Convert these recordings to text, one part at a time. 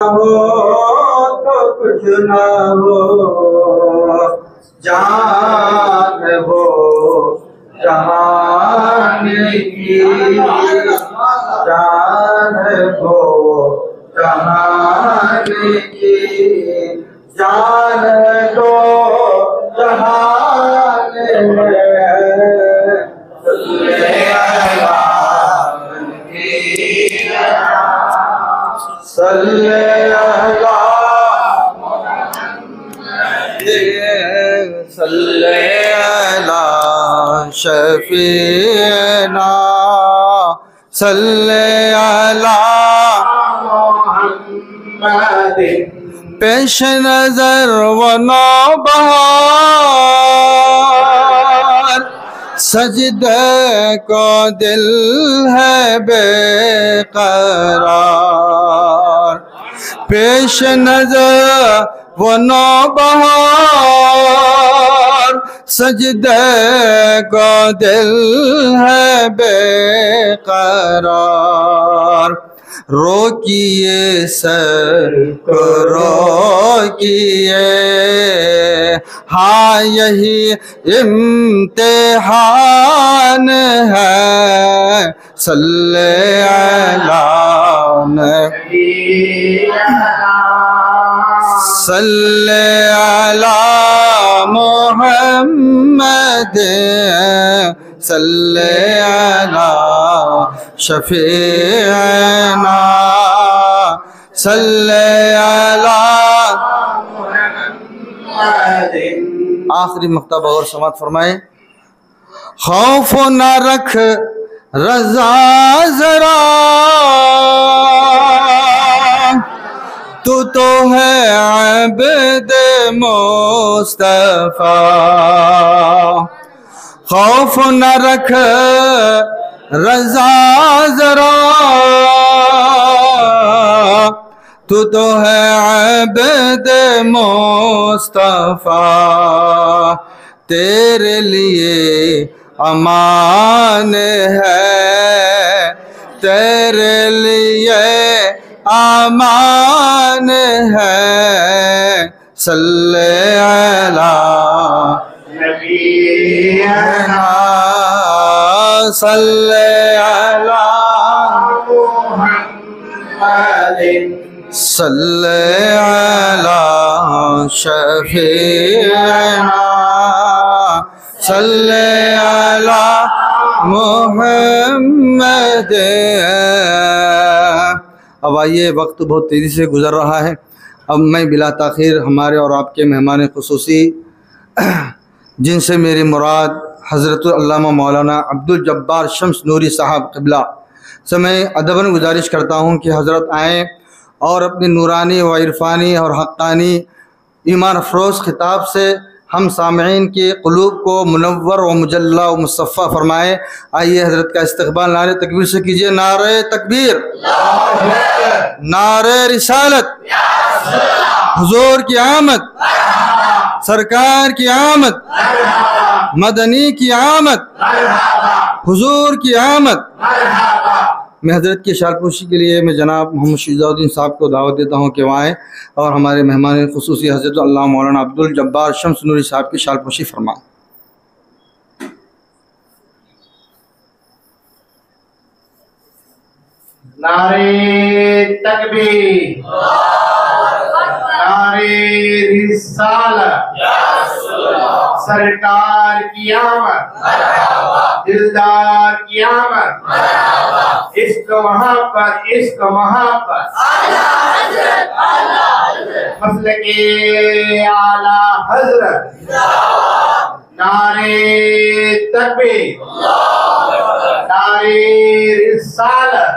हो तो कुछ ना हो, जान हो जहान की, जान हो जहान की, जान दो जहान है। सल्ले अला सल्ले अला शफीना, सल्ले अला मुहम्मदिन। पेश नजर व नौबहार, सजदे को दिल है बेकरार। पेश नजर वो नौबहार, सजदे को दिल है बेकरार। रोकिए सर को रोकिए, हाँ यही इम्तिहान है। सल्ले अला नबी, सल्ले अला मुहम्मद, सल्ले अला शफीना, सल्ले अला मुहम्मदिन। आखिरी मक्तबा और समात फरमाए। खौफ न रख रज़ा जरा, तू तो है अब्द मुस्तफा। खौफ न रख रज़ा जरा, तू तो है अब्द मुस्तफा। तेरे लिए अमान है, तेरे लिए अमान है। सल्ले अला नबीना, सल्ले अला मुहम्मदिन, सल्ले अला शफीना, सल्ले अला मुहम्मद। अब आइए, वक्त बहुत तेज़ी से गुज़र रहा है। अब मैं बिला ताख़ीर हमारे और आपके मेहमान ख़ुसूसी जिनसे मेरी मुराद हज़रत अल्लामा मौलाना अब्दुल जब्बार शम्स नूरी साहब क़िबला से मैं अदबन गुजारिश करता हूँ कि हज़रत आएँ और अपनी नूरानी व इरफ़ानी और हक़्क़ानी ईमान अफरोज़ खिताब से हम सामईन के क़ुलूब को मुनव्वर व मुजल्ला व मुसफ़्फ़ा फ़रमाएँ। आइए हज़रत का इस्तक़बाल नारे तकबीर से कीजिए। नारे तकबीर, नारे रिसालत, हुज़ूर की आमद, सरकार की आमद, मदनी की आमद, हुज़ूर की आमद। मैं हज़रत की शालपोशी के लिए मैं जनाब मोहम्मद शिजाउद्दीन साहब को दावत देता हूँ कि वह आएँ और हमारे मेहमान ख़ुसूसी हज़रत अल्लामा मौलाना अब्दुल जब्बार शम्स नूरी साहब की शालपोशी फरमाएँ। नारे तकबीर, नारे रिसालत, सरकार की आमद, दिलदार की आमद, इश्क मोहब्बत, इश्क मोहब्बत, मसलके आला हज़रत। नारे तकबीर, नारे रिसालत।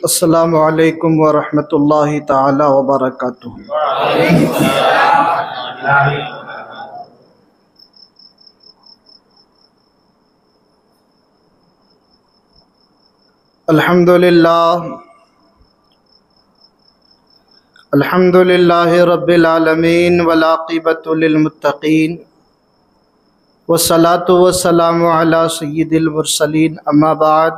अस्सलामु अलैकुम व रहमतुल्लाहि ताला व बरकातुहू। अल्हम्दुलिल्लाहि रब्बिल आलमीन वल आक़िबतु लिल मुत्तक़ीन वस्सलातु वस्सलामु अला सय्यिदिल मुरसलीन अम्मा बाद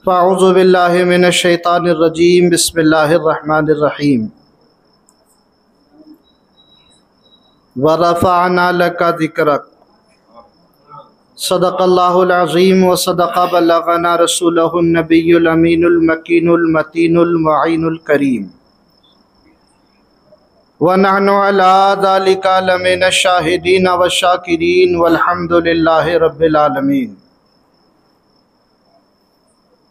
फ़अऊज़ु बिल्लाहि मिनश शैतानिर रजीम बिस्मिल्लाहिर रहमानिर रहीम व रफ़अना लका ज़िक्रक सदक़ल्लाहुल अज़ीम व सदक़ बल्लग़ना रसूलुहुन नबियुल अमीनुल मकीनुल मतीनुल मुईनुल करीम व नहनु अला ज़ालिका लमिनश शाहिदीन व शाकिरीन वल्हम्दुलिल्लाहि रब्बिल आलमीन।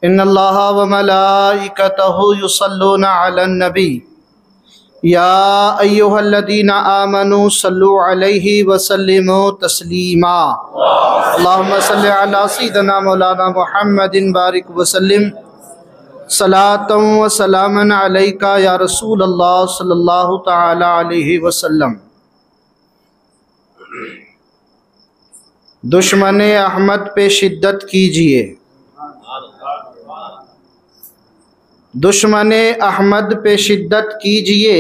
इन्नल्लाहा व मलाइकतहु युसल्लूना अलन नबी या अय्युहल्लज़ीना आमनू सल्लु अलैहि व सल्लिमू तस्लीमा। अल्लाहुम्मा सल्लि अला सय्यिदिना मौलाना मुहम्मदिन बारिक व सल्लिम सलातम व सलामन अलैका या रसूल अल्लाह सल्लल्लाहु तआला अलैहि वसल्लम। दुश्मने अहमद पे शिद्दत कीजिए, दुश्मने अहमद पे शिद्दत कीजिए,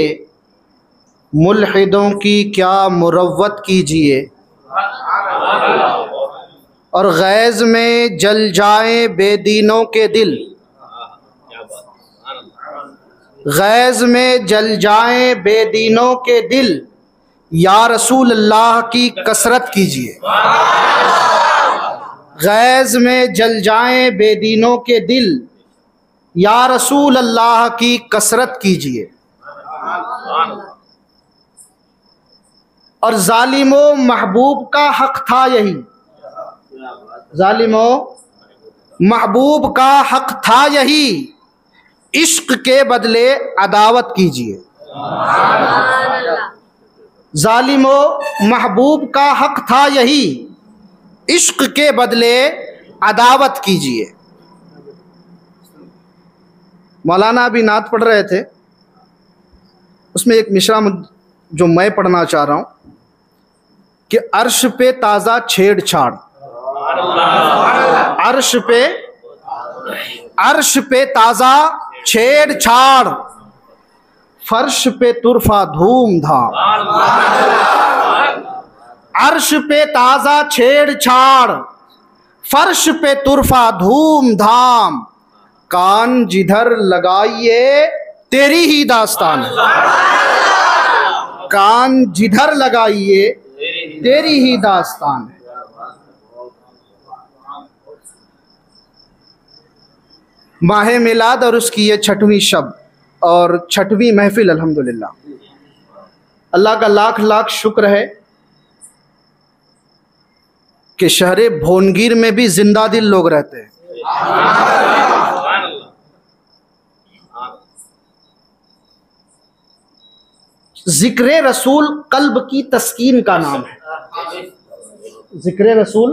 मुल्हिदों की क्या मुरव्वत कीजिए। और गैज़ में जल जाए बेदीनों के दिल, गैज़ में जल जाए बेदीनों के दिल, या रसूल अल्लाह की कसरत कीजिए। गैज़ में जल जाए बेदीनों के दिल, या रसूल अल्लाह की कसरत कीजिए। और जालिमो महबूब का हक था यही, जालिमो महबूब का हक था यही, इश्क के बदले अदावत कीजिए। जालिमो महबूब का हक था यही, इश्क के बदले अदावत कीजिए। मौलाना अभी नात पढ़ रहे थे, उसमें एक मिसरा जो मैं पढ़ना चाह रहा हूं कि अर्श पे ताज़ा छेड़छाड़, अर्श पे ताज़ा छेड़छाड़, फर्श पे तुरफा धूमधाम। अर्श पे ताज़ा छेड़छाड़, फर्श पे तुरफा धूमधाम, कान जिधर लगाइए तेरी ही दास्तान है, कान जिधर लगाइए तेरी ही दास्तान है। माहे मिलाद और उसकी ये 6वीं शब और 6वीं महफिल, अल्हम्दुलिल्लाह अल्लाह का लाख लाख शुक्र है कि शहरे भोनगिर में भी जिंदा दिल लोग रहते हैं। जिक्र रसूल कल्ब की तस्कीन का नाम है, जिक्र रसूल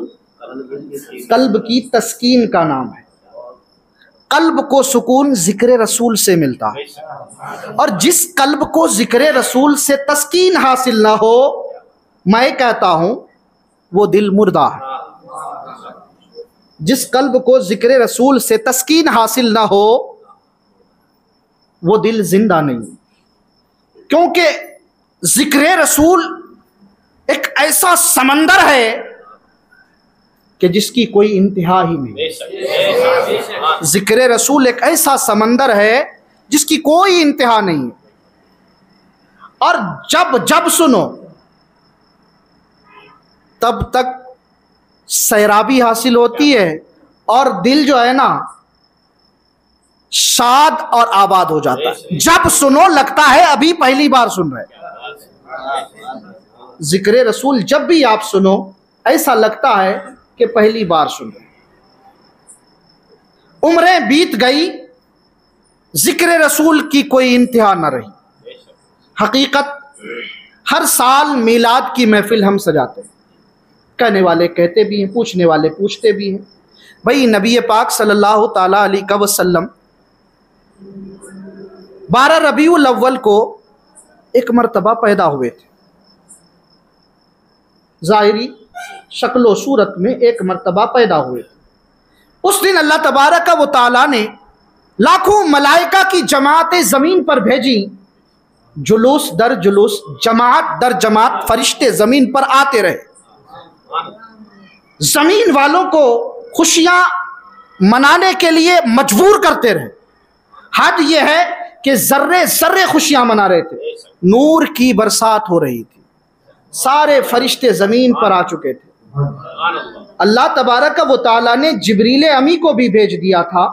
कल्ब की तस्कीन का नाम है। कल्ब को सुकून जिक्र रसूल से मिलता है, और जिस कल्ब को जिक्र रसूल से तस्कीन हासिल ना हो, मैं कहता हूं वो दिल मुर्दा है। जिस कल्ब को जिक्र रसूल से तस्कीन हासिल ना हो, वो दिल जिंदा नहीं, क्योंकि जिक्र रसूल एक ऐसा समंदर है कि जिसकी कोई इंतहा ही नहीं। जिक्र रसूल एक ऐसा समंदर है जिसकी कोई इंतहा नहीं। और जब जब सुनो तब तक सैराबी हासिल होती है, और दिल जो है ना शाद और आबाद हो जाता है। जब सुनो लगता है अभी पहली बार सुन रहे। जिक्र रसूल जब भी आप सुनो ऐसा लगता है कि पहली बार सुन रहे। उम्रें बीत गई, जिक्र रसूल की कोई इंतहा न रही। हकीकत हर साल मीलाद की महफिल हम सजाते हैं, कहने वाले कहते भी हैं, पूछने वाले पूछते भी हैं, भाई नबी पाक सल्लल्लाहु ताला अलैहि वसल्लम 12 रबीउल अव्वल को एक मर्तबा पैदा हुए थे। ज़ाहिरी शक्लो सूरत में एक मर्तबा पैदा हुए थे। उस दिन अल्लाह तबारक व तआला ने लाखों मलाइका की जमातें ज़मीन पर भेजी। जुलूस दर जुलूस, जमात दर जमात फरिश्ते ज़मीन पर आते रहे। ज़मीन वालों को खुशियां मनाने के लिए मजबूर करते रहे। हद यह है कि जर्रे जर्रे खुशियां मना रहे थे। नूर की बरसात हो रही थी, सारे फरिश्ते ज़मीन पर आ चुके थे। अल्लाह तबारक व तआला ने जिब्रील अमी को भी भेज दिया था,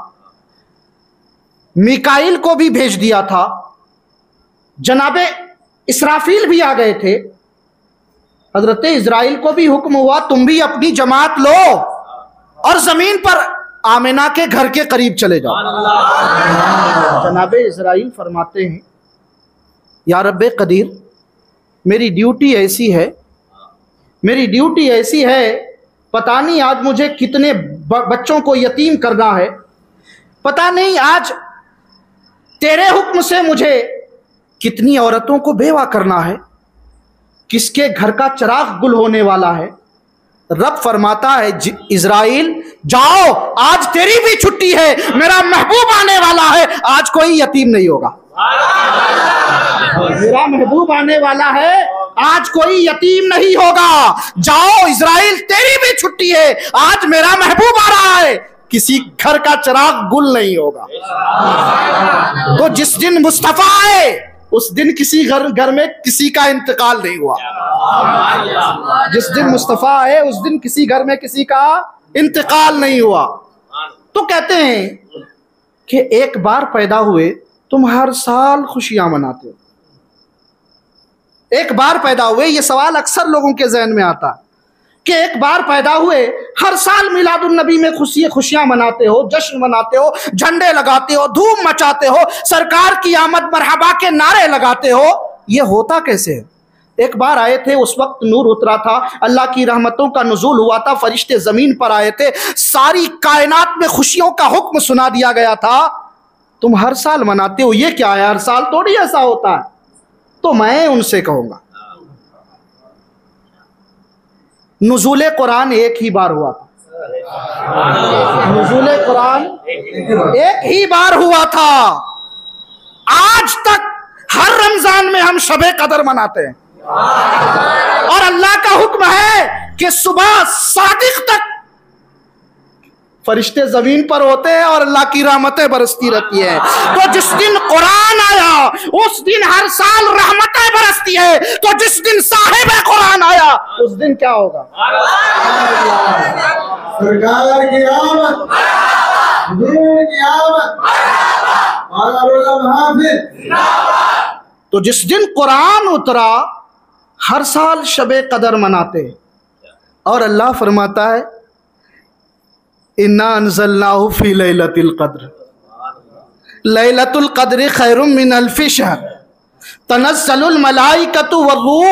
मिकाइल को भी भेज दिया था, जनाबे इसराफील भी आ गए थे। हजरत इजराइल को भी हुक्म हुआ तुम भी अपनी जमात लो और जमीन पर आमिना के घर के करीब चले जाओ। जनाबे इजराइल फरमाते हैं या रब्बे कदीर, मेरी ड्यूटी ऐसी है, मेरी ड्यूटी ऐसी है, पता नहीं आज मुझे कितने बच्चों को यतीम करना है, पता नहीं आज तेरे हुक्म से मुझे कितनी औरतों को बेवा करना है, किसके घर का चिराग गुल होने वाला है। रब फरमाता है इजराइल जाओ, आज तेरी भी छुट्टी है, मेरा महबूब आने वाला है, आज कोई यतीम नहीं होगा। मेरा महबूब आने वाला है, आज कोई यतीम नहीं होगा। जाओ इजराइल, तेरी भी छुट्टी है, आज मेरा महबूब आ रहा है, किसी घर का चिराग गुल नहीं होगा। तो जिस दिन मुस्तफा आए उस दिन किसी घर में किसी का इंतकाल नहीं हुआ। जिस दिन मुस्तफा आए उस दिन किसी घर में किसी का इंतकाल नहीं हुआ। तो कहते हैं कि एक बार पैदा हुए तुम हर साल खुशियां मनाते हो। एक बार पैदा हुए, यह सवाल अक्सर लोगों के जहन में आता है कि एक बार पैदा हुए हर साल मिलादुन नबी में खुशियां मनाते हो, जश्न मनाते हो, झंडे लगाते हो, धूम मचाते हो, सरकार की आमद मरहबा के नारे लगाते हो, यह होता कैसे है? एक बार आए थे, उस वक्त नूर उतरा था, अल्लाह की रहमतों का नुज़ूल हुआ था, फरिश्ते जमीन पर आए थे, सारी कायनात में खुशियों का हुक्म सुना दिया गया था। तुम हर साल मनाते हो, ये क्या है? हर साल थोड़ी ऐसा होता है। तो मैं उनसे कहूंगा नुज़ूले कुरान एक ही बार हुआ था। नुज़ूले कुरान एक ही बार हुआ था। आज तक हर रमजान में हम शबे कदर मनाते हैं और अल्लाह का हुक्म है कि सुबह सादिक तक फरिश्ते जमीन पर होते हैं और अल्लाह की रहमतें बरसती रहती है। तो जिस दिन कुरान आया उस दिन हर साल रहमतें बरसती है। तो जिस दिन साहिब कुरान आया उस दिन क्या होगा? सरकार की आमद, हुजूर की आमद, तो जिस दिन कुरान उतरा हर साल शबे कदर मनाते हैं और अल्लाह फरमाता है इन्ना अंज़लनाहु फी लैलतिल क़द्र, लैलतुल क़द्र खैरुम मिन अल्फि शहर, तनज़्ज़लुल मलाइकतु वर्रूह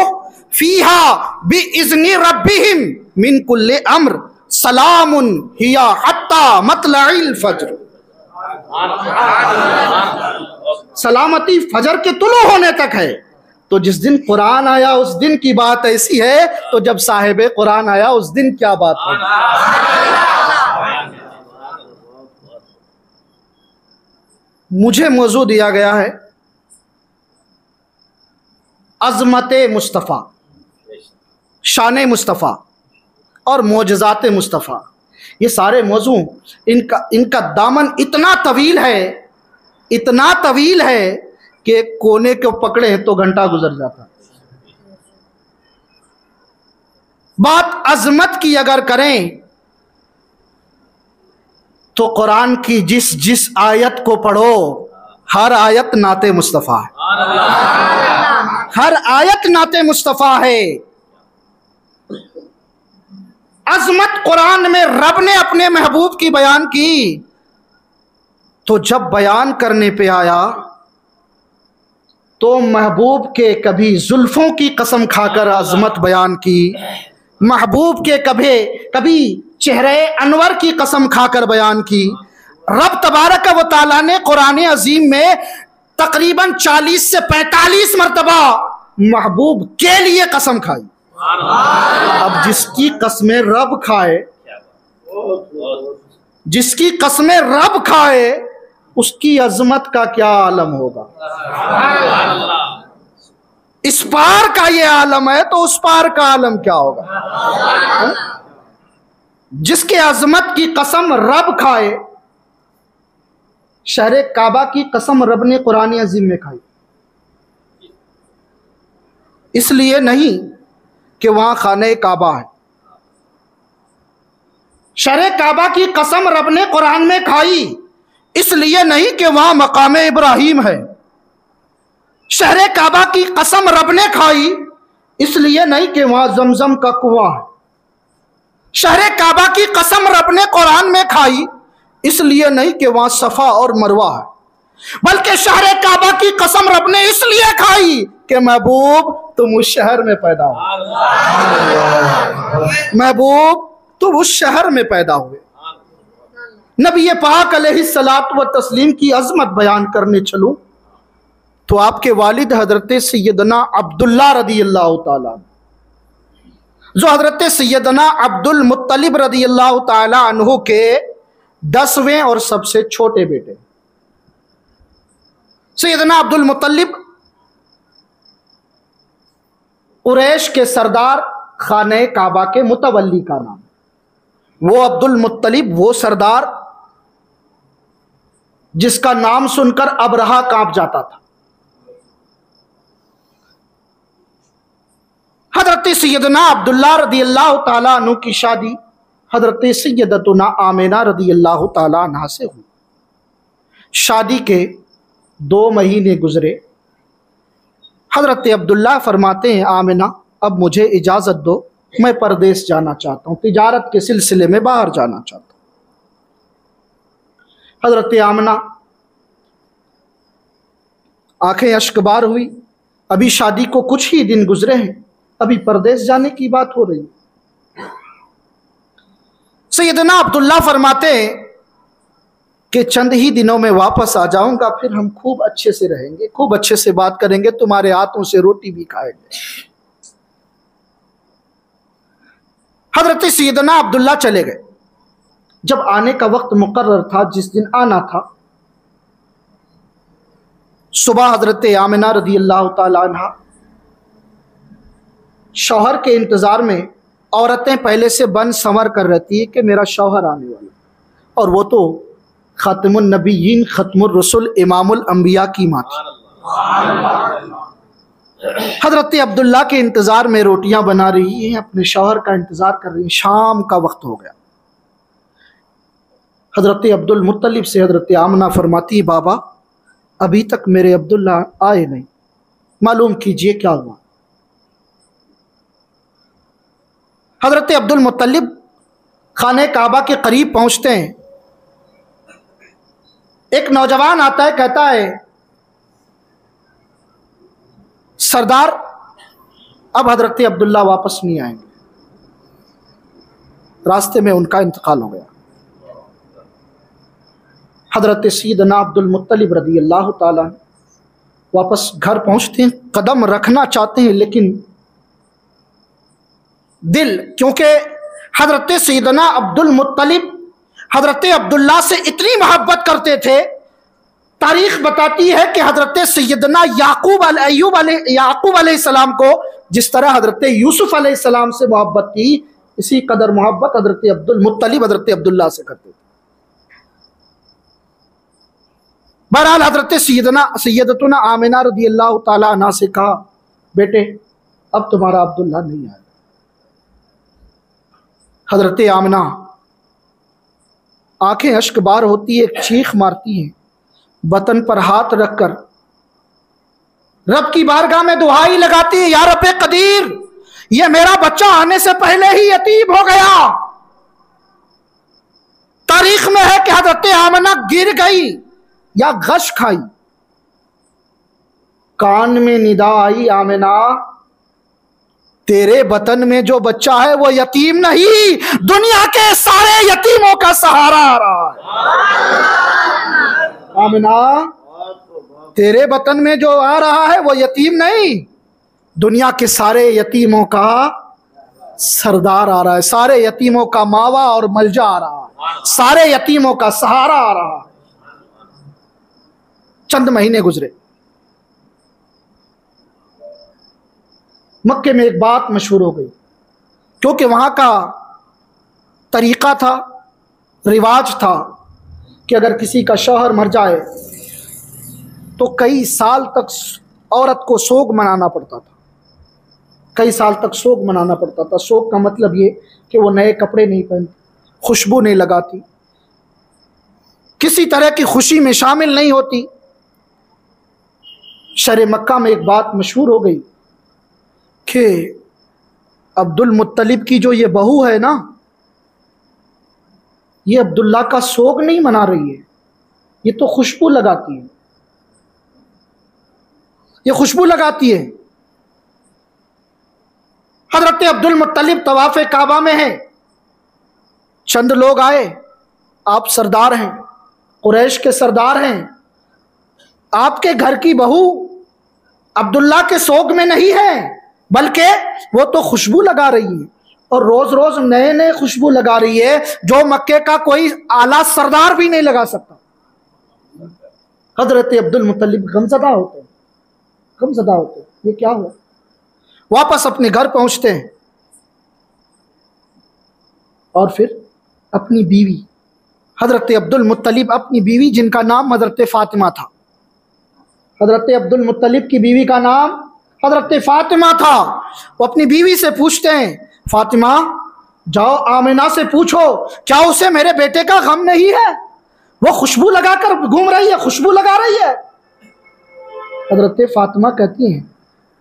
फीहा बिइज़्नि रब्बिहिम मिन कुल्लि अम्र, सलामुन हिया हत्ता मतलइल फज्र। सलामती फजर के तुलू होने तक है। तो जिस दिन कुरान आया उस दिन की बात ऐसी है, तो जब साहिब कुरान आया उस दिन क्या बात है? मुझे मौजू दिया गया है अज़मत मुस्तफ़ा, शान मुस्तफ़ा और मोजज़ात मुस्तफ़ा। ये सारे मौजू इनका दामन इतना तवील है, इतना तवील है कि कोने को पकड़े तो घंटा गुजर जाता। बात अजमत की अगर करें तो कुरान की जिस जिस आयत को पढ़ो हर आयत नाते मुस्तफ़ा है, हर आयत नाते मुस्तफ़ा है। अजमत कुरान में रब ने अपने महबूब की बयान की, तो जब बयान करने पे आया तो महबूब के कभी जुल्फों की कसम खाकर अजमत बयान की, महबूब के कभी चेहरे अनवर की कसम खाकर बयान की। रब तबारक व तआला ने कुरान अजीम में तकरीबन 40 से 45 मरतबा महबूब के लिए कसम खाई। अब जिसकी कसमें रब खाए, जिसकी कसमें रब खाए, उसकी अजमत का क्या आलम होगा। इस पार का ये आलम है तो उस पार का आलम क्या होगा। जिसके अजमत की कसम रब खाए, शहर काबा की कसम रब ने कुरान अजीम में खाई, इसलिए नहीं कि वहां खाने काबा है। शहर काबा की कसम रब ने कुरान में खाई, इसलिए नहीं कि वहां मकाम इब्राहिम है। शहर काबा की कसम रब ने खाई, इसलिए नहीं कि वहां जमजम का कुआं है। शहर काबा की कसम रब ने कुरान में खाई, इसलिए नहीं कि वहां सफा और मरवा है, बल्कि शहर काबा की कसम रब ने इसलिए खाई कि महबूब तुम उस शहर में पैदा हुए, महबूब तुम उस शहर में पैदा हुए। नबी पाक अलैहिस्सलात व तस्लीम की अजमत बयान करने चलूं तो आपके वालिद हजरत सैयदना अब्दुल्ला रदी अल्लाह ताला, जो हजरत सैयदना अब्दुल मुत्तलिब रदी अल्लाह ताला अन्हु के 10वें और सबसे छोटे बेटे। सैयदना अब्दुल मुत्तलिब कुरैश के सरदार, खाने काबा के मुतवल्ली का नाम। वो अब्दुल मुत्तलिब, वो सरदार जिसका नाम सुनकर अबरहा कांप जाता था। हजरत सैयदना अब्दुल्ला रदी अल्लाह ताला अन्हु की शादी हजरत सैयदतुना आमिना रदी अल्लाह ताला अन्हा से हुई। शादी के 2 महीने गुजरे। हजरत अब्दुल्ला फरमाते हैं, आमिना अब मुझे इजाजत दो, मैं परदेश जाना चाहता हूं, तिजारत के सिलसिले में बाहर जाना चाहता हूं। हजरत आमिना आंखें अश्कबार हुई। अभी शादी को कुछ ही दिन गुजरे हैं, अभी परदेश जाने की बात हो रही। सैयदना अब्दुल्ला फरमाते हैं कि चंद ही दिनों में वापस आ जाऊंगा, फिर हम खूब अच्छे से रहेंगे, खूब अच्छे से बात करेंगे, तुम्हारे हाथों से रोटी भी खाएंगे। हजरत सैयदना अब्दुल्ला चले गए। जब आने का वक्त मुकर्रर था, जिस दिन आना था, सुबह हजरत आमिना रदी अल्लाह ताला अन्हा शौहर के इंतजार में, औरतें पहले से बन संवर कर रहती है कि मेरा शौहर आने वाला, और वो तो खातिमुन नबीयीन, खत्मुर रसूल, इमामुल अंबिया की माँ थी। हजरत अब्दुल्ला के इंतजार में रोटियां बना रही हैं, अपने शौहर का इंतजार कर रही हैं। शाम का वक्त हो गया। हजरत अब्दुल मुत्तलिब से हजरत आमना फरमाती, बाबा अभी तक मेरे अब्दुल्ला आए नहीं, मालूम कीजिए क्या हुआ। हजरत अब्दुल मुत्तलिब खाने काबा के करीब पहुंचते हैं। एक नौजवान आता है, कहता है, सरदार अब हजरत अब्दुल्ला वापस नहीं आएंगे, रास्ते में उनका इंतकाल हो गया। हजरत सैयदना अब्दुल मुत्तलिब रदी अल्लाह ताला वापस घर पहुंचते हैं, कदम रखना चाहते हैं, लेकिन दिल, क्योंकि हजरत सैयदना अब्दुल मुत्तलिब हजरत अब्दुल्ला से इतनी मोहब्बत करते थे, तारीख बताती है कि हजरत सैयदना याकूब अलैहिस्सलाम को जिस तरह हजरत यूसुफ अलैहिस्सलाम से मोहब्बत थी, इसी कदर मोहब्बत हजरत अब्दुल मुत्तलिब हजरत अब्दुल्ला से करते थे। बहरहाल हजरत सैयदतुना आमिना रदी अल्लाह ताला अन्हा से कहा, बेटे अब तुम्हारा अब्दुल्ला नहीं आएगा। हजरत आमिना आंखें अश्कबार होती है, चीख मारती हैं, बतन पर हाथ रखकर रब की बारगाह में दुहाई लगाती है, या रब्बे कदीर, ये मेरा बच्चा आने से पहले ही यतीम हो गया। तारीख में है कि हजरत आमिना गिर गई या गश खाई। कान में निदा आई, आमिना तेरे वतन में जो बच्चा है वो यतीम नहीं, दुनिया के सारे यतीमों का सहारा आ रहा है। आमिना, तेरे वतन में जो आ रहा है वो यतीम नहीं, दुनिया के सारे यतीमों का सरदार आ रहा है, सारे यतीमों का मावा और मलजा आ रहा है, सारे यतीमों का सहारा आ रहा है। चंद महीने गुजरे, मक्के में एक बात मशहूर हो गई, क्योंकि वहां का तरीका था, रिवाज था कि अगर किसी का शौहर मर जाए तो कई साल तक औरत को सोग मनाना पड़ता था, कई साल तक सोग मनाना पड़ता था। सोग का मतलब ये कि वो नए कपड़े नहीं पहनती, खुशबू नहीं लगाती, किसी तरह की खुशी में शामिल नहीं होती। शरे मक्का में एक बात मशहूर हो गई कि अब्दुल मुत्तलिब की जो ये बहू है ना, ये अब्दुल्ला का सोग नहीं मना रही है, ये तो खुशबू लगाती है, ये खुशबू लगाती है। हजरत अब्दुल मुत्तलिब तवाफ़े काबा में है, चंद लोग आए, आप सरदार हैं, कुरैश के सरदार हैं, आपके घर की बहू अब्दुल्ला के सोग में नहीं है, बल्कि वो तो खुशबू लगा रही है, और रोज रोज नए नए खुशबू लगा रही है जो मक्के का कोई आला सरदार भी नहीं लगा सकता। हजरत अब्दुल मुत्तलिब गमज़दा होते हैं, गमज़दा होते हैं, ये क्या हुआ। वापस अपने घर पहुंचते हैं और फिर अपनी बीवी हजरत अब्दुल मुत्तलिब, अपनी बीवी जिनका नाम हजरत फातिमा था, हजरत अब्दुल मुत्तलिब की बीवी का नाम हजरत फातिमा था, वो अपनी बीवी से पूछते हैं, फातिमा जाओ आमिना से पूछो क्या उसे मेरे बेटे का गम नहीं है, वो खुशबू लगाकर घूम रही है, खुशबू लगा रही है। हजरत फातिमा कहती हैं,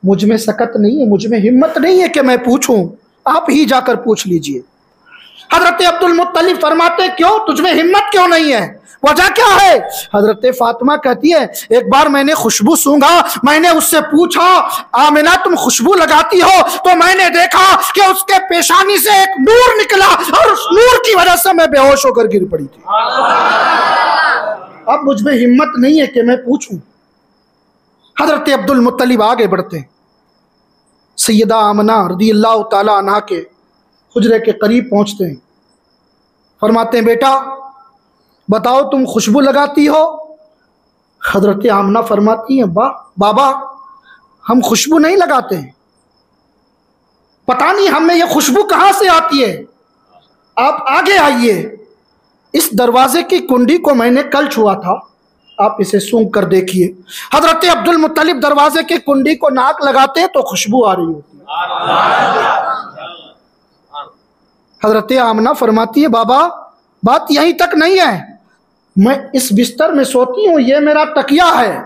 मुझ में सकत नहीं है, मुझ में हिम्मत नहीं है कि मैं पूछूं, आप ही जाकर पूछ लीजिए। हजरत अब्दुल मुत्तलिब फरमाते, क्यों, तुझ में हिम्मत क्यों नहीं है, वजह क्या है। हजरत फातिमा कहती है, एक बार मैंने खुशबू सूंघा, मैंने उससे पूछा आमिना तुम खुशबू लगाती हो, तो मैंने देखा कि उसके पेशानी से एक नूर निकला और उस नूर की वजह से मैं बेहोश होकर गिर पड़ी थी। अब मुझ में हिम्मत नहीं है कि मैं पूछूं। हजरत अब्दुल मुत्तलिब आगे बढ़ते हैं, सैयदा आमना रज़ियल्लाहु ताला अन्हा के हुजरे के करीब पहुंचते हैं, फरमाते हैं, बेटा बताओ तुम खुशबू लगाती हो। हजरत आमना फरमाती हैं, बाबा हम खुशबू नहीं लगाते हैं, पता नहीं हमें यह खुशबू कहाँ से आती है, आप आगे आइए, इस दरवाजे की कुंडी को मैंने कल छुआ था, आप इसे सूंघ कर देखिए। हजरत अब्दुल मुत्तलिब दरवाजे की कुंडी को नाक लगाते हैं तो खुशबू आ रही होती है। हजरत आमना फरमाती है, बाबा बात यहीं तक नहीं है, मैं इस बिस्तर में सोती हूँ, ये मेरा तकिया है,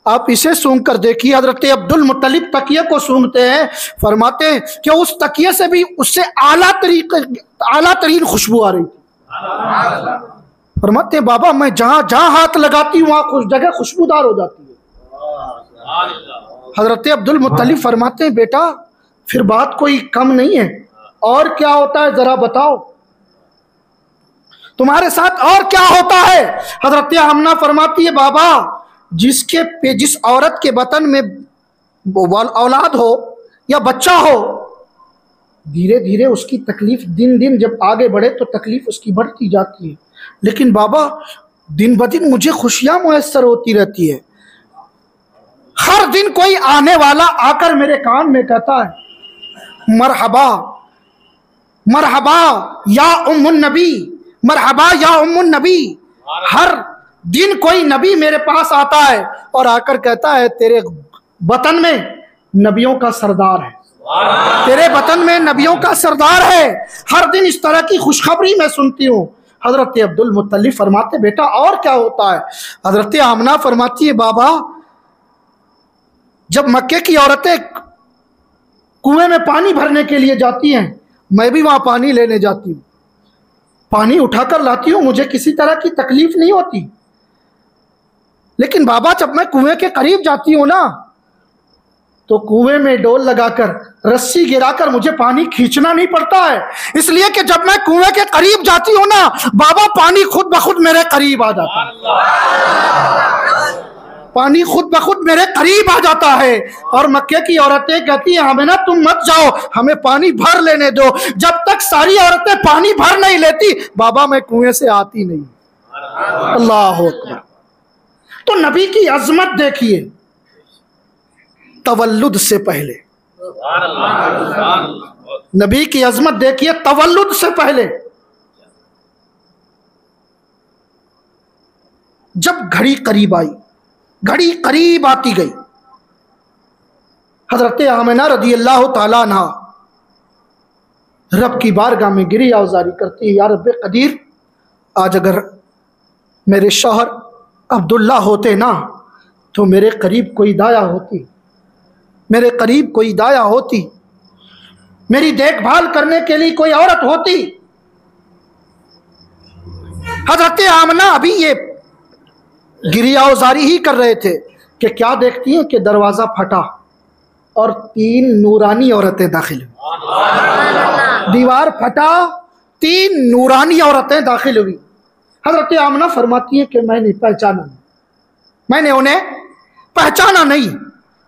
आप इसे सूंघ कर देखिए। हजरत अब्दुल मुत्तलिब तकिए को सूंघते हैं, फरमाते हैं कि उस तकिए से भी उससे आला तरीन खुशबू आ रही थी। फरमाते हैं, बाबा मैं जहां जहां हाथ लगाती हूँ वहां कुछ जगह खुशबूदार हो जाती है। हजरत अब्दुल मुत्तलिब फरमाते हैं, बेटा फिर बात कोई कम नहीं है, और क्या होता है जरा बताओ, तुम्हारे साथ और क्या होता है। हजरत आमना फरमाती है, बाबा जिस औरत के बतन में औलाद हो या बच्चा हो, धीरे धीरे उसकी तकलीफ दिन दिन जब आगे बढ़े तो तकलीफ उसकी बढ़ती जाती है, लेकिन बाबा दिन ब दिन मुझे खुशियां मुयस्सर होती रहती है। हर दिन कोई आने वाला आकर मेरे कान में कहता है, मरहबा मरहबा या उम्मुन नबी, मरहबा या उम्मुन नबी। हर दिन कोई नबी मेरे पास आता है और आकर कहता है, तेरे वतन में नबियों का सरदार है, तेरे वतन में नबियों का सरदार है। हर दिन इस तरह की खुशखबरी मैं सुनती हूँ। हजरत अब्दुल मुत्तलिब फरमाते, बेटा और क्या होता है। हजरत आमना फरमाती है, बाबा जब मक्के की औरतें कुएं में पानी भरने के लिए जाती हैं, मैं भी वहां पानी लेने जाती हूँ, पानी उठाकर लाती हूँ, मुझे किसी तरह की तकलीफ नहीं होती, लेकिन बाबा जब मैं कुएं के करीब जाती हूँ ना, तो कुएं में डोल लगाकर रस्सी गिराकर मुझे पानी खींचना नहीं पड़ता है, इसलिए कि जब मैं कुएं के करीब जाती हूं ना, बाबा पानी खुद ब खुद मेरे करीब आ जाता है। पानी खुद ब खुद मेरे करीब आ जाता है। और मक्के की औरतें कहती हैं हमें ना तुम मत जाओ, हमें पानी भर लेने दो। जब तक सारी औरतें पानी भर नहीं लेती, बाबा मैं कुएं से आती नहीं। अल्लाह अकबर। तो नबी की अजमत देखिए, तवल्लुद से पहले नबी की अजमत देखिए, तवल्लुद से पहले जब घड़ी करीब आई, घड़ी करीब आती गई, हजरत आमिना रदी अल्लाह ताला अन्हा रब की बारगाह में गिरी आउजारी करती है, या रब कदीर, आज अगर मेरे शौहर अब्दुल्ला होते ना तो मेरे करीब कोई दाया होती, मेरे करीब कोई दाया होती, मेरी देखभाल करने के लिए कोई औरत होती। हजरत आमना अभी ये गिरियावजारी ही कर रहे थे कि क्या देखती हैं कि दरवाजा फटा और 3 नूरानी औरतें दाखिल हुई। दीवार फटा, 3 नूरानी औरतें दाखिल हुई। हजरत आमना फरमाती है कि मैंने पहचाना, मैंने उन्हें पहचाना नहीं।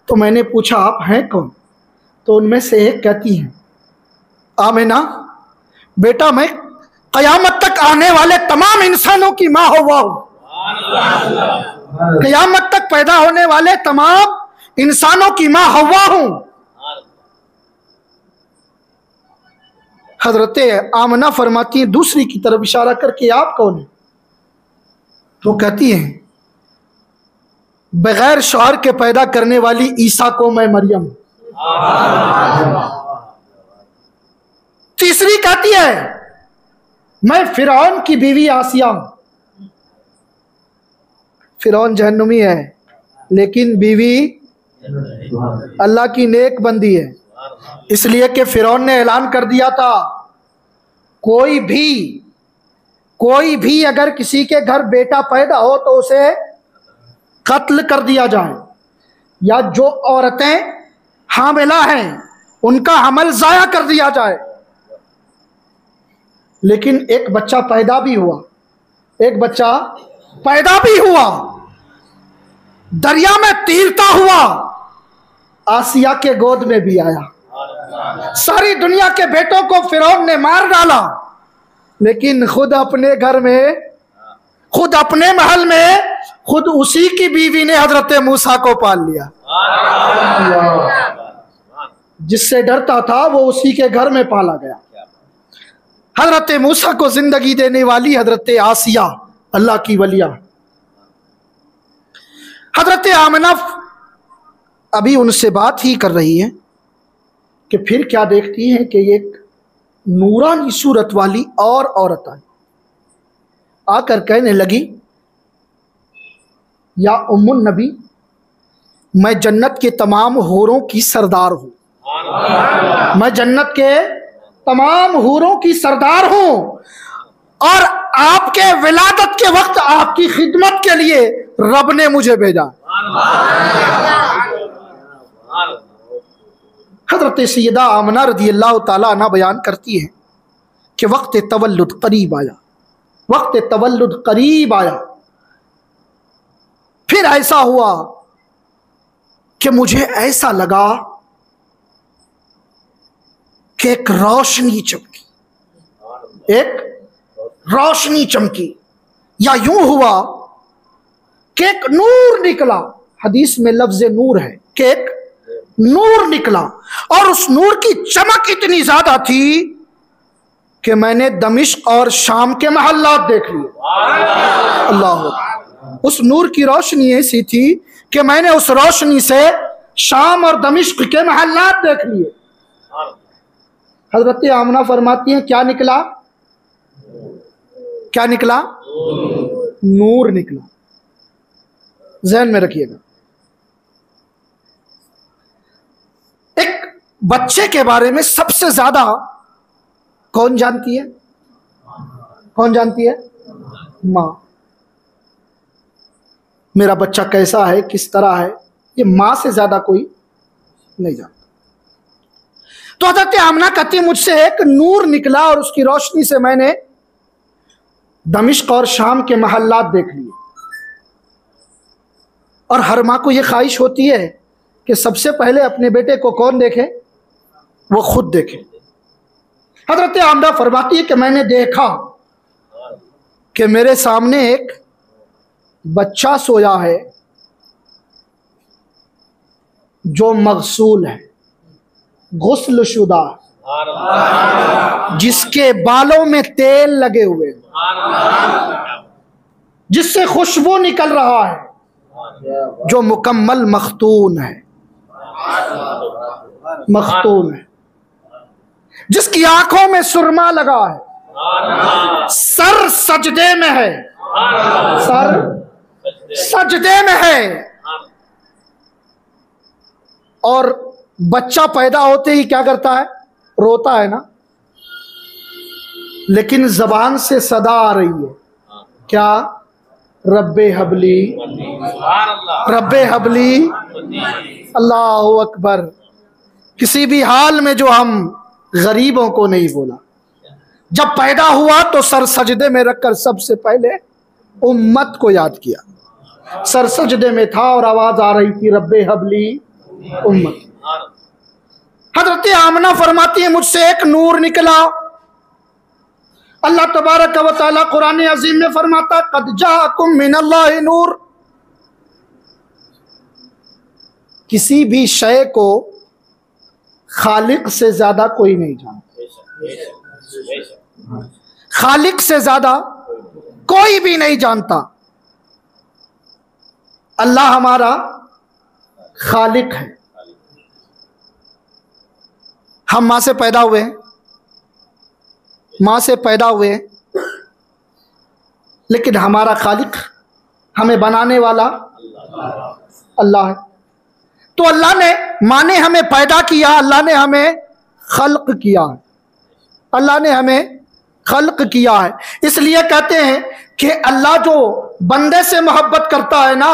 तो मैंने पूछा आप हैं कौन? तो उनमें से एक कहती हैं, आमिना बेटा मैं कयामत तक आने वाले तमाम इंसानों की माँ हव्वा हूं, कयामत तक पैदा होने वाले तमाम इंसानों की माँ हव्वा हूं। हजरत आमना फरमाती है दूसरी की तरफ इशारा करके, आप कौन है? तो कहती हैं बगैर शौहर के पैदा करने वाली ईसा को मैं मरियम। तीसरी कहती है मैं फिरौन की बीवी आसिया हूं। फिरौन जहन्नुमी है लेकिन बीवी अल्लाह की नेक बंदी है, इसलिए कि फिरौन ने ऐलान कर दिया था कोई भी अगर किसी के घर बेटा पैदा हो तो उसे कत्ल कर दिया जाए, या जो औरतें हामिला हैं उनका हमल जाया कर दिया जाए। लेकिन एक बच्चा पैदा भी हुआ, एक बच्चा पैदा भी हुआ, दरिया में तैरता हुआ आसिया के गोद में भी आया। सारी दुनिया के बेटों को फिरौन ने मार डाला, लेकिन खुद अपने घर में, खुद अपने महल में, खुद उसी की बीवी ने हजरत मूसा को पाल लिया। जिससे डरता था वो उसी के घर में पाला गया। हजरत मूसा को जिंदगी देने वाली हजरत आसिया अल्लाह की वलिया। हजरत आमिना अभी उनसे बात ही कर रही है कि फिर क्या देखती है कि एक नूरानी सूरत वाली और औरत आई, आकर कहने लगी या उम्मुन नबी, मैं जन्नत के तमाम हूरों की सरदार हूं, मैं जन्नत के तमाम हूरों की सरदार हूं और आपके विलादत के वक्त आपकी खिदमत के लिए रब ने मुझे भेजा। हजरत सैयदा आमना रज़ी अल्लाह ताला अन्हा बयान करती है कि वक्त तवल्लुद करीब आया, वक्त तवल्लुद करीब आया। फिर ऐसा हुआ कि मुझे ऐसा लगा कि एक रोशनी चमकी, एक रोशनी चमकी, या यूं हुआ कि एक नूर निकला। हदीस में लफ्ज नूर है कि एक नूर निकला और उस नूर की चमक इतनी ज्यादा थी कि मैंने दमिश्क और शाम के महल्लात देख लिए। अल्लाह, उस नूर की रोशनी ऐसी थी कि मैंने उस रोशनी से शाम और दमिश्क के महल्लात देख लिए। हजरत आमना फरमाती हैं क्या निकला? क्या निकला? नूर निकला। ज़हन में रखिएगा, एक बच्चे के बारे में सबसे ज्यादा कौन जानती है? कौन जानती है? माँ। मेरा बच्चा कैसा है, किस तरह है, ये माँ से ज्यादा कोई नहीं जानता। तो हज़रत आमना कहती मुझसे एक नूर निकला और उसकी रोशनी से मैंने दमिश्क और शाम के महल्लात देख लिए। और हर माँ को यह ख्वाहिश होती है कि सबसे पहले अपने बेटे को कौन देखे? वो खुद देखे। हज़रत आमना फरमाती है कि मैंने देखा कि मेरे सामने एक बच्चा सोया है जो मगसूल है, गुस्ल शुदा, जिसके बालों में तेल लगे हुए, जिससे खुशबू निकल रहा है, जो मुकम्मल मख्तून है, मख्तून है, जिसकी आंखों में सुरमा लगा है, सर सजदे में है, सर सजदे में है। और बच्चा पैदा होते ही क्या करता है? रोता है ना, लेकिन जबान से सदा आ रही है क्या? रब्बे हबली, रब्बे हबली। अल्लाहु अकबर। किसी भी हाल में जो हम गरीबों को नहीं बोला। जब पैदा हुआ तो सर सजदे में रखकर सबसे पहले उम्मत को याद किया। सर सजदे में था और आवाज आ रही थी रब्बे हबली उम्मत। हजरत आमना फरमाती है मुझसे एक नूर निकला। अल्लाह तबारक व तआला कुरान अजीम में फरमाता कद जाअकुम मिनल्लाहि नूर। किसी भी शय को खालिक से ज्यादा कोई नहीं जानता। खालिक से ज्यादा कोई भी नहीं जानता। अल्लाह हमारा खालिक है। हम मां से पैदा हुए, मां से पैदा हुए, लेकिन हमारा खालिक, हमें बनाने वाला अल्लाह है। तो अल्लाह ने, मां ने हमें पैदा किया, अल्लाह ने हमें खल्क किया है, अल्लाह ने हमें खल्क किया है। इसलिए कहते हैं कि अल्लाह जो बंदे से मोहब्बत करता है ना,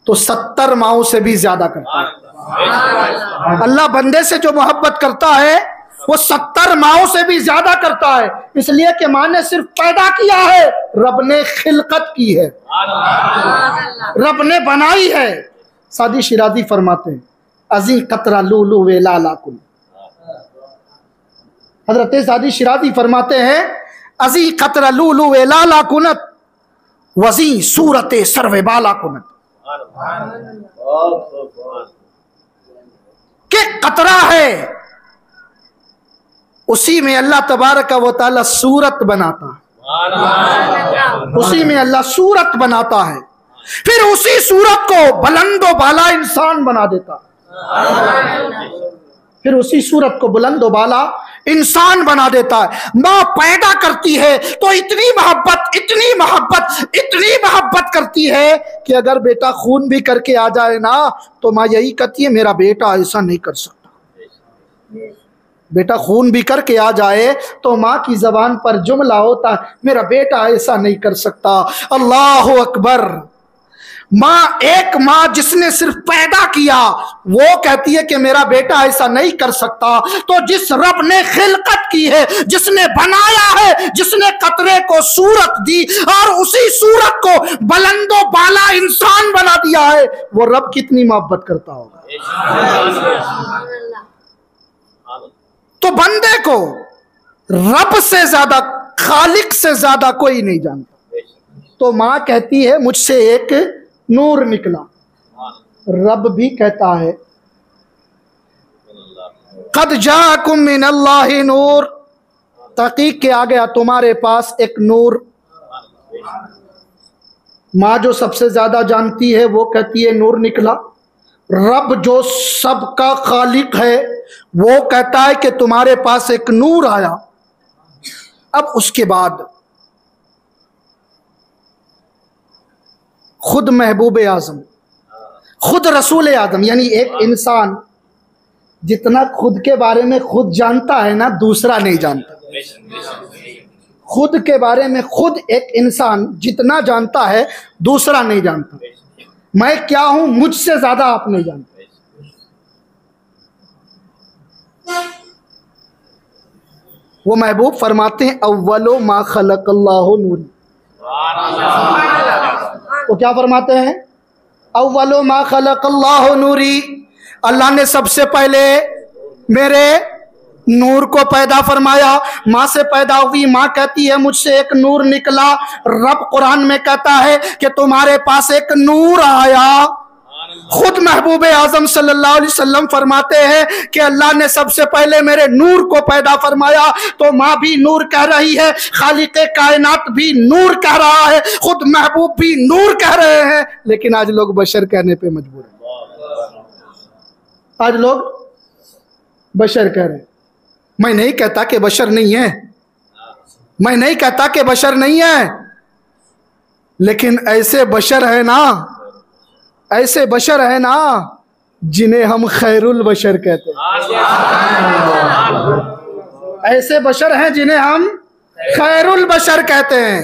तो 70 माओं से भी ज्यादा करता है। अल्लाह बंदे से जो मोहब्बत करता है वो 70 माओं से भी ज्यादा करता है। इसलिए कि मां ने सिर्फ पैदा किया है, रब ने खिलकत की है, रब ने बनाई है। सादी शिराजी फरमाते हैं अजी कतरा लूलू वे लाला कुल। हजरत सादी शिराजी फरमाते हैं अजी कतरा लूलू वे लाला कुनत वजी सूरत सर्वे बाला कुनत। के कतरा है, उसी में अल्लाह तबारक व तआला सूरत बनाता है, उसी में अल्लाह सूरत बनाता है, फिर उसी सूरत को बुलंदो बाला इंसान बना देता है, फिर उसी सूरत को बुलंदो बाला इंसान बना देता है। मां पैदा करती है तो इतनी मोहब्बत, इतनी मोहब्बत, इतनी मोहब्बत करती है कि अगर बेटा खून भी करके आ जाए ना तो मां यही कहती है मेरा बेटा ऐसा नहीं कर सकता। बेटा खून भी करके आ जाए तो मां की जबान पर जुमला होता मेरा बेटा ऐसा नहीं कर सकता। अल्लाह अकबर। मां, एक मां जिसने सिर्फ पैदा किया वो कहती है कि मेरा बेटा ऐसा नहीं कर सकता, तो जिस रब ने खिलकत की है, जिसने बनाया है, जिसने कतरे को सूरत दी और उसी सूरत को बुलंदो बाला इंसान बना दिया है, वो रब कितनी मोहब्बत करता होगा। तो बंदे को रब से ज्यादा, खालिक से ज्यादा कोई नहीं जानता। तो मां कहती है मुझसे एक नूर निकला। रब भी कहता है कद जाकुम मिनल्लाहि नूर, तहकीक के आ गया तुम्हारे पास एक नूर। मां जो सबसे ज्यादा जानती है वो कहती है नूर निकला। रब जो सबका खालिक है वो कहता है कि तुम्हारे पास एक नूर आया। अब उसके बाद खुद महबूब आजम, खुद रसूल आजम, यानी एक इंसान जितना खुद के बारे में खुद जानता है ना दूसरा नहीं जानता। खुद के बारे में खुद एक इंसान जितना जानता है दूसरा नहीं जानता। मैं क्या हूं मुझसे ज्यादा आप नहीं जानते। वो महबूब फरमाते हैं अव्वलो मा खलक़ल्लाहु नूरी। वो क्या फरमाते हैं? अव्वलो मा खलक़ल्लाहु नूरी, अल्लाह ने सबसे पहले मेरे नूर को पैदा फरमाया। माँ से पैदा हुई, माँ कहती है मुझसे एक नूर निकला। रब कुरान में कहता है कि तुम्हारे पास एक नूर आया। खुद महबूब आजम सल्लल्लाहु अलैहि वसल्लम फरमाते हैं कि अल्लाह ने सबसे पहले मेरे नूर को पैदा फरमाया। तो माँ भी नूर कह रही है, खालिक़े कायनात भी नूर कह रहा है, खुद महबूब भी नूर कह रहे हैं। लेकिन आज लोग बशर कहने पे मजबूर हैं। आज लोग बशर कह रहे हैं। मैं नहीं कहता कि बशर नहीं है, मैं नहीं कहता कि बशर नहीं है, लेकिन ऐसे बशर है ना, ऐसे बशर है ना जिन्हें हम खैरुल बशर कहते हैं। ऐसे बशर हैं जिन्हें हम खैरुल बशर कहते हैं।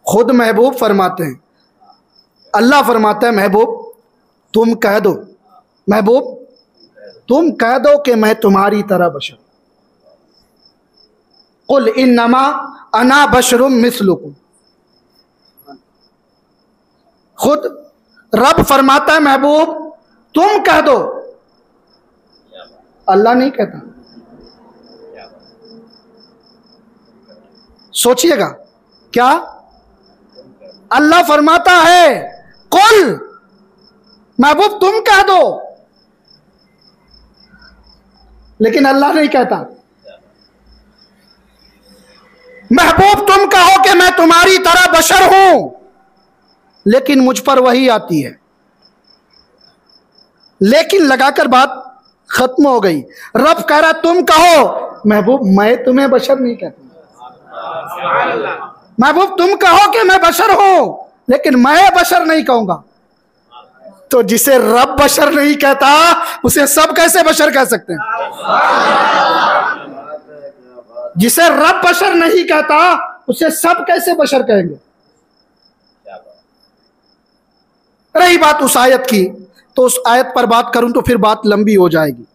खुद महबूब फरमाते हैं, अल्लाह फरमाता है महबूब तुम कह दो, महबूब तुम कह दो कि मैं तुम्हारी तरह बशर। कुल इन्नमा अना बशरुम मिस्लुकुम। खुद रब फरमाता है महबूब तुम कह दो, अल्लाह नहीं कहता। सोचिएगा, क्या अल्लाह फरमाता है कुल महबूब तुम कह दो, लेकिन अल्लाह नहीं कहता। महबूब तुम कहो कि मैं तुम्हारी तरह बशर हूं, लेकिन मुझ पर वही आती है। लेकिन लगाकर बात खत्म हो गई। रब कह रहा तुम कहो, महबूब मैं तुम्हें बशर नहीं कहता। महबूब तुम कहो कि मैं बशर हूं, लेकिन मैं बशर नहीं कहूंगा। तो जिसे रब बशर नहीं कहता उसे सब कैसे बशर कह सकते हैं? जिसे रब बशर नहीं कहता उसे सब कैसे बशर कहेंगे? रही बात उस आयत की, तो उस आयत पर बात करूं तो फिर बात लंबी हो जाएगी।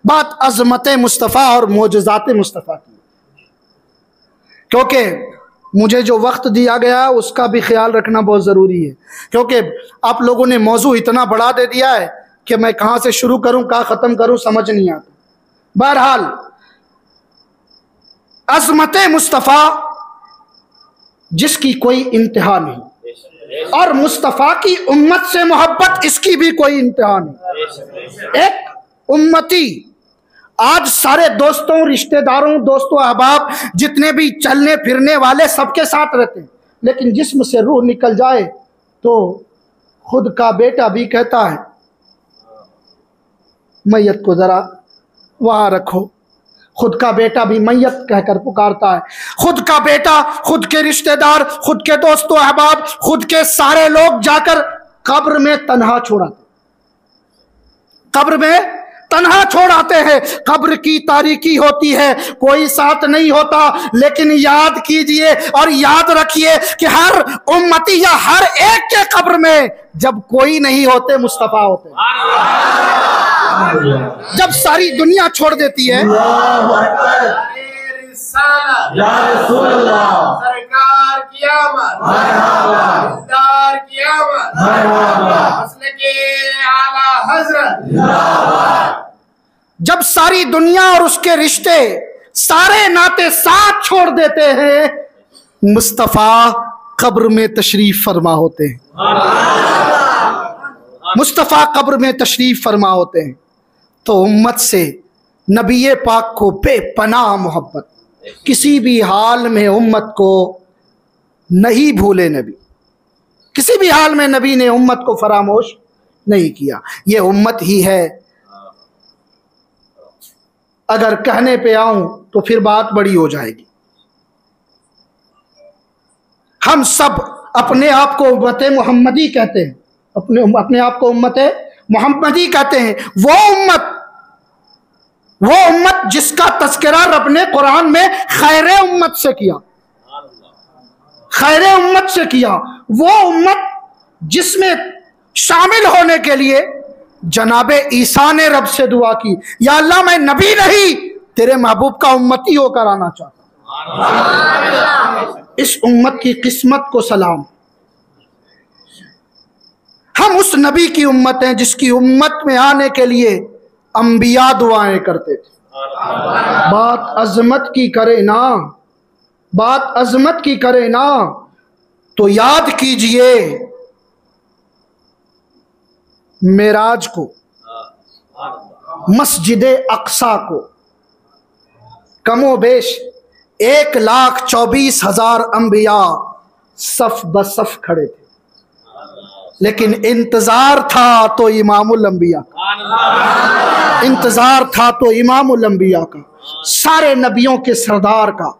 बात अजमत मुस्तफ़ा और मोजज़ात मुस्तफ़ा की, क्योंकि मुझे जो वक्त दिया गया उसका भी ख्याल रखना बहुत ज़रूरी है। क्योंकि आप लोगों ने मौजू इतना बढ़ा दे दिया है कि मैं कहाँ से शुरू करूं कहाँ ख़त्म करूं समझ नहीं आता। बहरहाल अजमत मुस्तफ़ा जिसकी कोई इंतहा नहीं, और मुस्तफ़ा की उम्मत से मोहब्बत इसकी भी कोई इंतहा नहीं। एक उम्मती आज सारे दोस्तों, रिश्तेदारों, दोस्तों, अहबाब जितने भी चलने फिरने वाले सबके साथ रहते हैं, लेकिन जिस्म से रूह निकल जाए तो खुद का बेटा भी कहता है मैयत को जरा वहां रखो। खुद का बेटा भी मैयत कहकर पुकारता है। खुद का बेटा, खुद के रिश्तेदार, खुद के दोस्तों अहबाब, खुद के सारे लोग जाकर कब्र में तन्हा छोड़ाते, कब्र में तन्हा छोड़ाते हैं। कब्र की तारीकी होती है, कोई साथ नहीं होता। लेकिन याद कीजिए और याद रखिए कि हर उम्मती या हर एक के कब्र में जब कोई नहीं होते मुस्तफा होते। जब सारी दुनिया छोड़ देती है, सरकार की आमद, दिलदार की आमद, मसले आला हजरत। जब सारी दुनिया और उसके रिश्ते, सारे नाते साथ छोड़ देते हैं, मुस्तफा कब्र में तशरीफ फरमा होते हैं। मुस्तफा कब्र में तशरीफ फरमा होते हैं। तो उम्मत से नबी पाक को बेपनाह मोहब्बत, किसी भी हाल में उम्मत को नहीं भूले नबी, किसी भी हाल में नबी ने उम्मत को फरामोश नहीं किया। ये उम्मत ही है। अगर कहने पे आऊं तो फिर बात बड़ी हो जाएगी। हम सब अपने आप को उम्मत मोहम्मदी कहते हैं, अपने आप को उम्मत मोहम्मदी कहते हैं। वो उम्मत जिसका तस्करा रब ने कुरान में खैरे उम्मत से किया, खैरे उम्मत से किया। वो उम्मत जिसमें शामिल होने के लिए जनाबे ईसा ने रब से दुआ की, या अल्लाह मैं नबी नहीं तेरे महबूब का उम्मती होकर आना चाहता। इस उम्मत की किस्मत को सलाम। हम उस नबी की उम्मत हैं जिसकी उम्मत में आने के लिए अंबिया दुआएं करते थे। बात अजमत की करे ना, बात अजमत की करे ना, तो याद कीजिए मेराज को, मस्जिद अक्सा को। कमोबेश 1,24,000 अंबिया सफ बसफ खड़े थे, लेकिन इंतजार था तो इमामुल अंबिया का, इंतजार था तो इमामुल अंबिया का, सारे नबियों के सरदार का।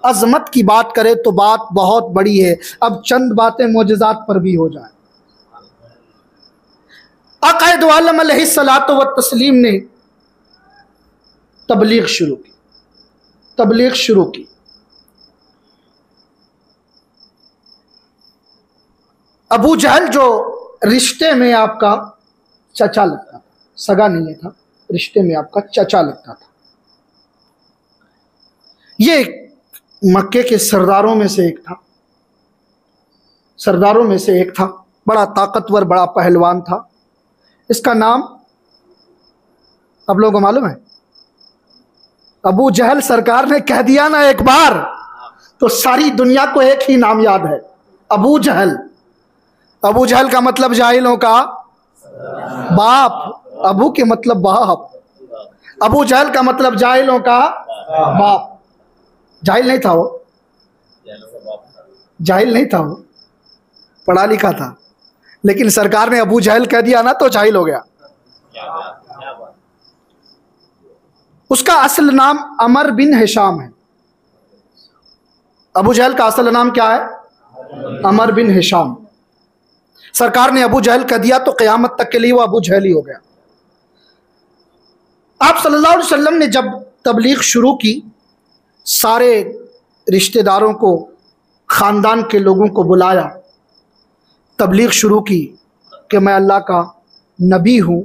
अजमत की बात करें तो बात बहुत बड़ी है। अब चंद बातें मोजज़ात पर भी हो जाए। आक़ाए दो आलम अलैहिस्सलातु व तस्लीम ने तबलीग शुरू की, तबलीग शुरू की। अबू जहल जो रिश्ते में आपका चचा लगता था, सगा नहीं था, रिश्ते में आपका चचा लगता था, ये मक्के के सरदारों में से एक था, सरदारों में से एक था, बड़ा ताकतवर, बड़ा पहलवान था। इसका नाम आप लोगों को मालूम है? अबू जहल सरकार ने कह दिया ना एक बार तो सारी दुनिया को एक ही नाम याद है, अबू जहल। अबू जहल का मतलब जाहिलों का बाप, अबू के मतलब बाप, अबू जहल का मतलब जाहिलों का बाप। जाहिल नहीं था वो, जाहिल नहीं था वो, पढ़ा लिखा था, लेकिन सरकार ने अबू जहल कह दिया ना तो जाहिल हो गया। उसका असल नाम अमर बिन हिशाम है। अबू जहल का असल नाम क्या है? अमर बिन हिशाम। सरकार ने अबू जहल कह दिया तो क़यामत तक के लिए वो अबू जहल ही हो गया। आप सल्लल्लाहु अलैहि वसल्लम ने जब तबलीग शुरू की, सारे रिश्तेदारों को, ख़ानदान के लोगों को बुलाया, तबलीग शुरू की कि मैं अल्लाह का नबी हूँ,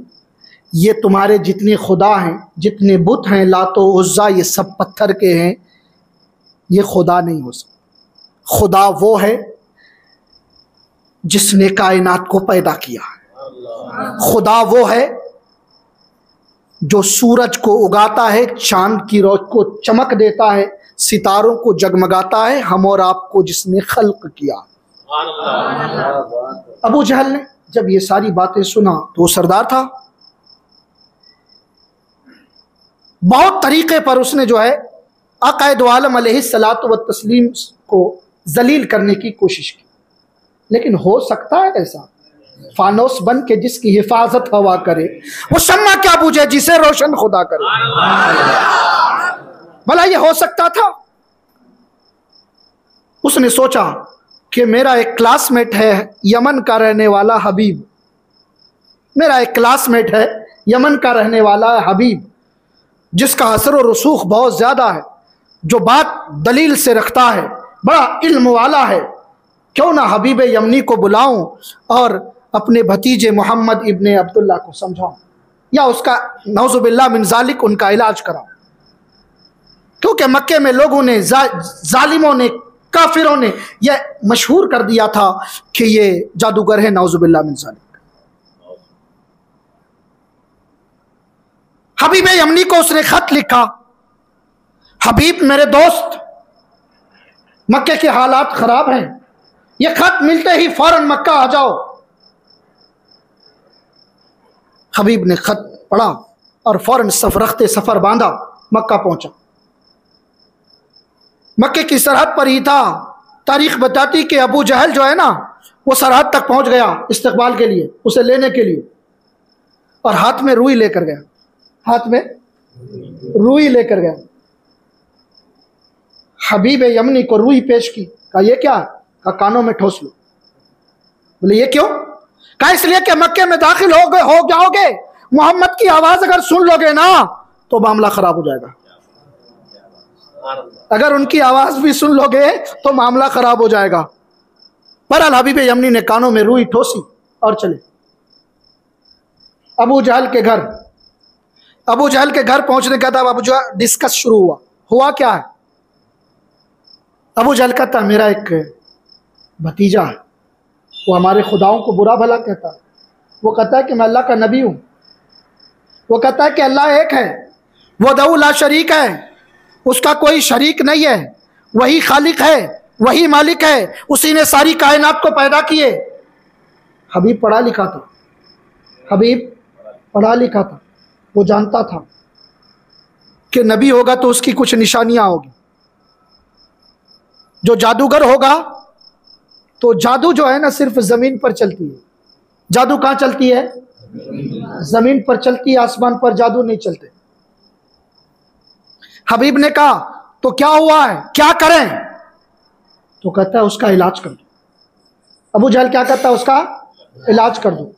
ये तुम्हारे जितने खुदा हैं, जितने बुत हैं, लातो उज़्ज़ा, ये सब पत्थर के हैं, ये खुदा नहीं हो सकता। खुदा वो है जिसने कायनात को पैदा किया। खुदा वो है जो सूरज को उगाता है, चांद की रोशनी को चमक देता है, सितारों को जगमगाता है, हम और आपको जिसने खल्क किया। अबू जहल ने जब ये सारी बातें सुना तो वो सरदार था, बहुत तरीके पर उसने जो है आक़ाए दो आलम अलैहिस्सलातु व तस्लीम को जलील करने की कोशिश की। लेकिन हो सकता है ऐसा? फानोस बन के जिसकी हिफाजत हवा करे, वो शम्मा क्या बुझे जिसे रोशन खुदा करे। भला ये हो सकता था? उसने सोचा कि मेरा एक क्लासमेट है यमन का रहने वाला हबीब, मेरा एक क्लासमेट है यमन का रहने वाला हबीब, जिसका असर और रसूख बहुत ज़्यादा है, जो बात दलील से रखता है, बड़ा इल्म वाला है। क्यों ना हबीब यमनी को बुलाऊं और अपने भतीजे मोहम्मद इब्ने अब्दुल्ला को समझाऊं, या उसका नौजुबिल्लाह मिन ज़ालिक उनका इलाज कराऊं। क्योंकि मक्के में लोगों ने, जालिमों ने, काफिरों ने यह मशहूर कर दिया था कि ये जादूगर है, नौजुबिल्लाह मिन ज़ालिक। हबीब यमनी को उसने खत लिखा, हबीब मेरे दोस्त, मक्के के हालात खराब हैं, ये खत मिलते ही फौरन मक्का आ जाओ। हबीब ने खत पढ़ा और फौरन रखते सफर बांधा, मक्का पहुंचा। मक्के की सरहद पर ही था। तारीख बताती कि अबू जहल जो है ना, वो सरहद तक पहुंच गया इस्तकबाल के लिए, उसे लेने के लिए, और हाथ में रुई लेकर गया, हाथ में रुई लेकर गया। हबीब यमनी को रुई पेश की, कहा ये क्या? कहा कानों में ठोस लो। बोले ये क्यों? कहा इसलिए कि मक्के में दाखिल हो जाओगे, मोहम्मद की आवाज अगर सुन लोगे ना तो मामला खराब हो जाएगा। अगर उनकी आवाज भी सुन लोगे तो मामला खराब हो जाएगा। बहरहाल हबीब यमनी ने कानों में रुई ठोसी और चले अबू जहल के घर। अबू जहल के घर पहुंचने का था, अबू जहल डिस्कस शुरू हुआ क्या है? अबू जहल कहता मेरा एक भतीजा है, वो हमारे खुदाओं को बुरा भला कहता है। वो कहता है कि मैं अल्लाह का नबी हूँ। वो कहता है कि अल्लाह एक है, वो दऊ ला शरीक है, उसका कोई शरीक नहीं है, वही खालिक है, वही मालिक है, उसी ने सारी कायनात को पैदा किए। हबीब पढ़ा लिखा था, हबीब पढ़ा लिखा था। वो जानता था कि नबी होगा तो उसकी कुछ निशानियां होगी। जो जादूगर होगा तो जादू जो है ना सिर्फ जमीन पर चलती है। जादू कहां चलती है? जमीन पर चलती है, आसमान पर जादू नहीं चलते। हबीब ने कहा तो क्या हुआ है, क्या करें? तो कहता है उसका इलाज कर दो। अबू जहल क्या कहता है? उसका इलाज कर दो।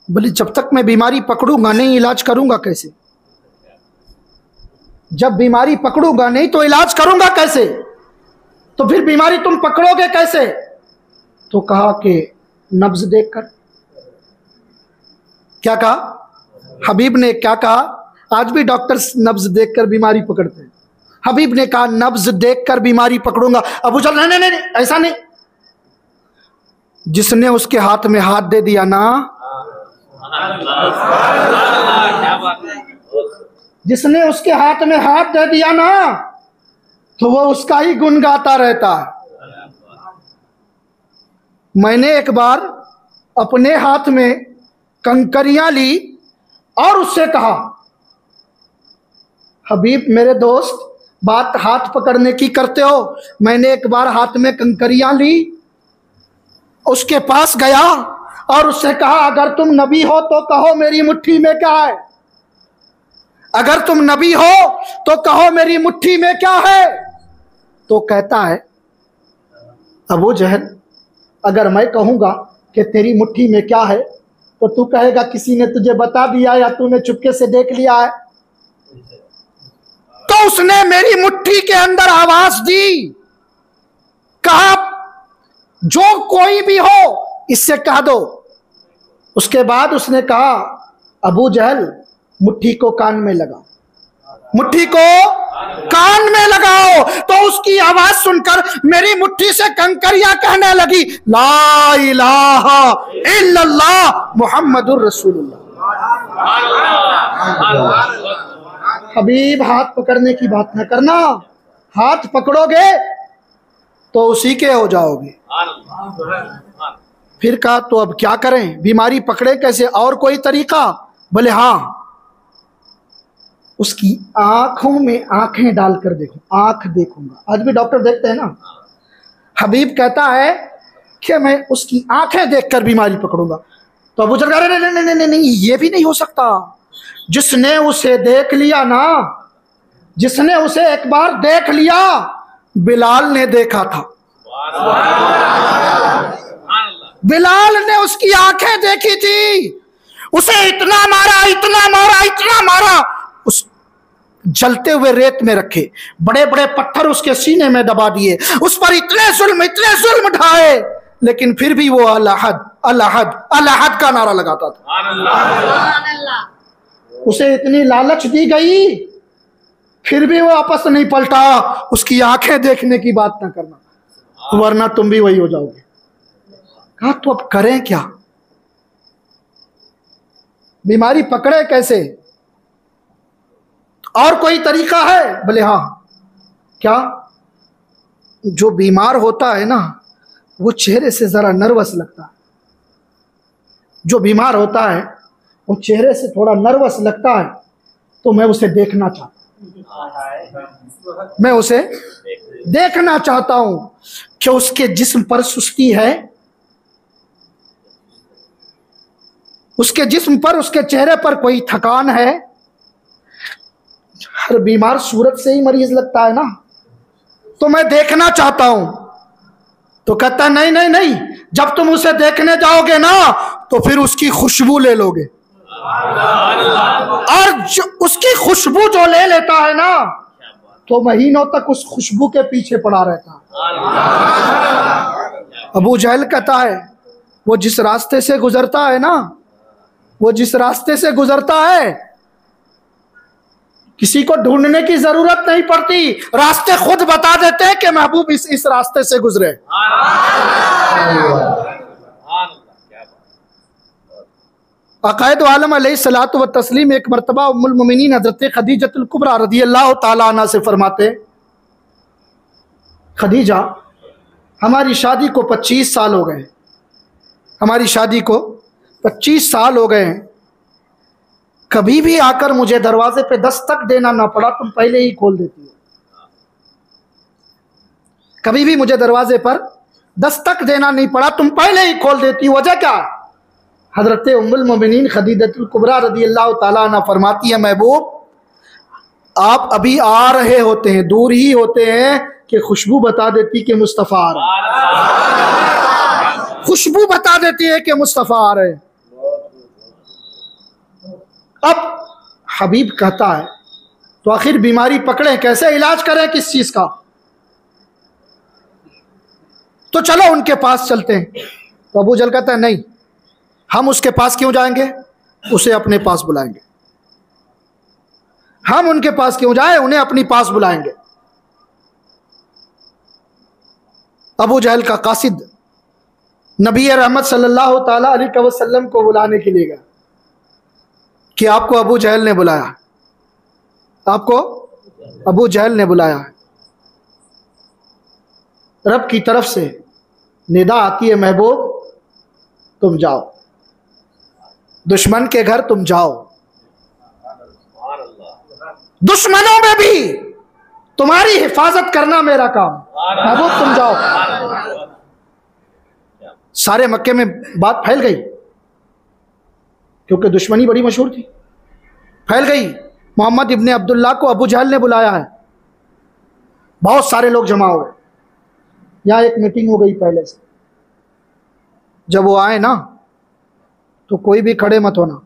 बोले जब तक मैं बीमारी पकड़ूंगा नहीं, इलाज करूंगा कैसे? जब बीमारी पकड़ूंगा नहीं तो इलाज करूंगा कैसे? तो फिर बीमारी तुम पकड़ोगे कैसे? तो कहा कि नब्ज देखकर। क्या कहा? हबीब ने क्या कहा? आज भी डॉक्टर्स नब्ज देखकर बीमारी पकड़ते हैं। हबीब ने कहा नब्ज देखकर बीमारी पकड़ूंगा। अबू जहल नहीं नहीं नहीं, ऐसा नहीं। जिसने उसके हाथ में हाथ दे दिया ना, जिसने उसके हाथ में हाथ दे दिया ना, तो वो उसका ही गुण गाता रहता है। मैंने एक बार अपने हाथ में कंकरियां ली और उससे कहा, हबीब मेरे दोस्त बात हाथ पकड़ने की करते हो। मैंने एक बार हाथ में कंकरियां ली, उसके पास गया और उससे कहा अगर तुम नबी हो तो कहो मेरी मुट्ठी में क्या है? अगर तुम नबी हो तो कहो मेरी मुट्ठी में क्या है? तो कहता है अबू जहल अगर मैं कहूंगा कि तेरी मुट्ठी में क्या है तो तू कहेगा किसी ने तुझे बता दिया या तूने चुपके से देख लिया है। तो उसने मेरी मुट्ठी के अंदर आवाज दी, कहा जो कोई भी हो इससे कह दो। उसके बाद उसने कहा अबू जहल मुट्ठी को कान में लगाओ, मुट्ठी को कान में लगाओ। तो उसकी आवाज सुनकर मेरी मुट्ठी से कंकरियां कहने लगी ला इलाहा इल्लल्लाह मुहम्मदुर रसूलुल्लाह। हबीब हाथ पकड़ने की बात न करना, हाथ पकड़ोगे तो उसी के हो जाओगे। फिर कहा तो अब क्या करें, बीमारी पकड़े कैसे, और कोई तरीका? बोले हाँ, उसकी आंखों में आंखें डालकर देखो, आंख देखूंगा। आज भी डॉक्टर देखते हैं ना। हबीब कहता है कि मैं उसकी आंखें देखकर बीमारी पकड़ूंगा। तो अबू जहल कह रहे नहीं, नहीं ये भी नहीं हो सकता। जिसने उसे देख लिया ना, जिसने उसे एक बार देख लिया, बिलाल ने देखा था। बिलाल ने उसकी आंखें देखी थी। उसे इतना मारा, इतना मारा, इतना मारा, उस जलते हुए रेत में रखे, बड़े बड़े पत्थर उसके सीने में दबा दिए, उस पर इतने जुल्म ढाए, लेकिन फिर भी वो अल्लाहद अल्लाहद अल्लाहद का नारा लगाता था। उसे इतनी लालच दी गई, फिर भी वो आपस नहीं पलटा। उसकी आंखें देखने की बात ना करना, वरना तुम भी वही हो जाओगे। कहा तो अब करें क्या, बीमारी पकड़े कैसे, और कोई तरीका है? बोले हाँ। क्या? जो बीमार होता है ना वो चेहरे से जरा नर्वस लगता है। जो बीमार होता है वो चेहरे से थोड़ा नर्वस लगता है। तो मैं उसे देखना चाहता हूं, मैं उसे देखना चाहता हूं कि उसके जिस्म पर सुस्ती है, उसके जिस्म पर, उसके चेहरे पर कोई थकान है। हर बीमार सूरत से ही मरीज लगता है ना, तो मैं देखना चाहता हूं। तो कहता नहीं नहीं नहीं, जब तुम उसे देखने जाओगे ना तो फिर उसकी खुशबू ले लोगे, और जो उसकी खुशबू जो ले लेता है ना तो महीनों तक उस खुशबू के पीछे पड़ा रहता है। अबू जहल कहता है वो जिस रास्ते से गुजरता है ना वो जिस रास्ते से गुजरता है किसी को ढूंढने की जरूरत नहीं पड़ती, रास्ते खुद बता देते हैं कि महबूब इस रास्ते से गुजरे। अकायद आलम अलैहिस्सलातु व तस्लीम एक मरतबा उम्मुल मोमिनीन हज़रत खदीजतुल कुबरा रज़ियल्लाहु ताला अन्हा से फरमाते, खदीजा हमारी शादी को 25 साल हो गए, हमारी शादी को 25 साल हो गए हैं, कभी भी आकर मुझे दरवाजे पे दस्तक देना ना पड़ा, तुम पहले ही खोल देती हो। कभी भी मुझे दरवाजे पर दस्तक देना नहीं पड़ा, तुम पहले ही खोल देती हो। वजह क्या? हजरत उम्मुल मोमिनीन खदीजतुल कुबरा रज़ियल्लाहु ताला अन्हा फरमाती है, महबूब आप अभी आ रहे होते हैं, दूर ही होते हैं कि खुशबू बता देती कि मुस्तफ़ा आ रहे, खुशबू बता देती है कि मुस्तफ़ा आ रहे। अब हबीब कहता है तो आखिर बीमारी पकड़े, कैसे इलाज करें किस चीज का, तो चलो उनके पास चलते हैं। तो अबू जहल कहता है नहीं, हम उसके पास क्यों जाएंगे, उसे अपने पास बुलाएंगे। हम उनके पास क्यों जाए, उन्हें अपनी पास बुलाएंगे। अबू जहल का कासिद नबी रहमत सल्लल्लाहु ताला अलैहि वसल्लम को बुलाने के लिए गया कि आपको अबू जहल ने बुलाया, आपको अबू जहल ने बुलाया। रब की तरफ से निदा आती है, महबूब तुम जाओ, दुश्मन के घर तुम जाओ, दुश्मनों में भी तुम्हारी हिफाजत करना मेरा काम, महबूब तुम जाओ। सारे मक्के में बात फैल गई, क्योंकि दुश्मनी बड़ी मशहूर थी, फैल गई। मोहम्मद इब्ने अब्दुल्ला को अबू जहल ने बुलाया है, बहुत सारे लोग जमा हुए। यहाँ एक मीटिंग हो गई पहले से, जब वो आए ना तो कोई भी खड़े मत होना,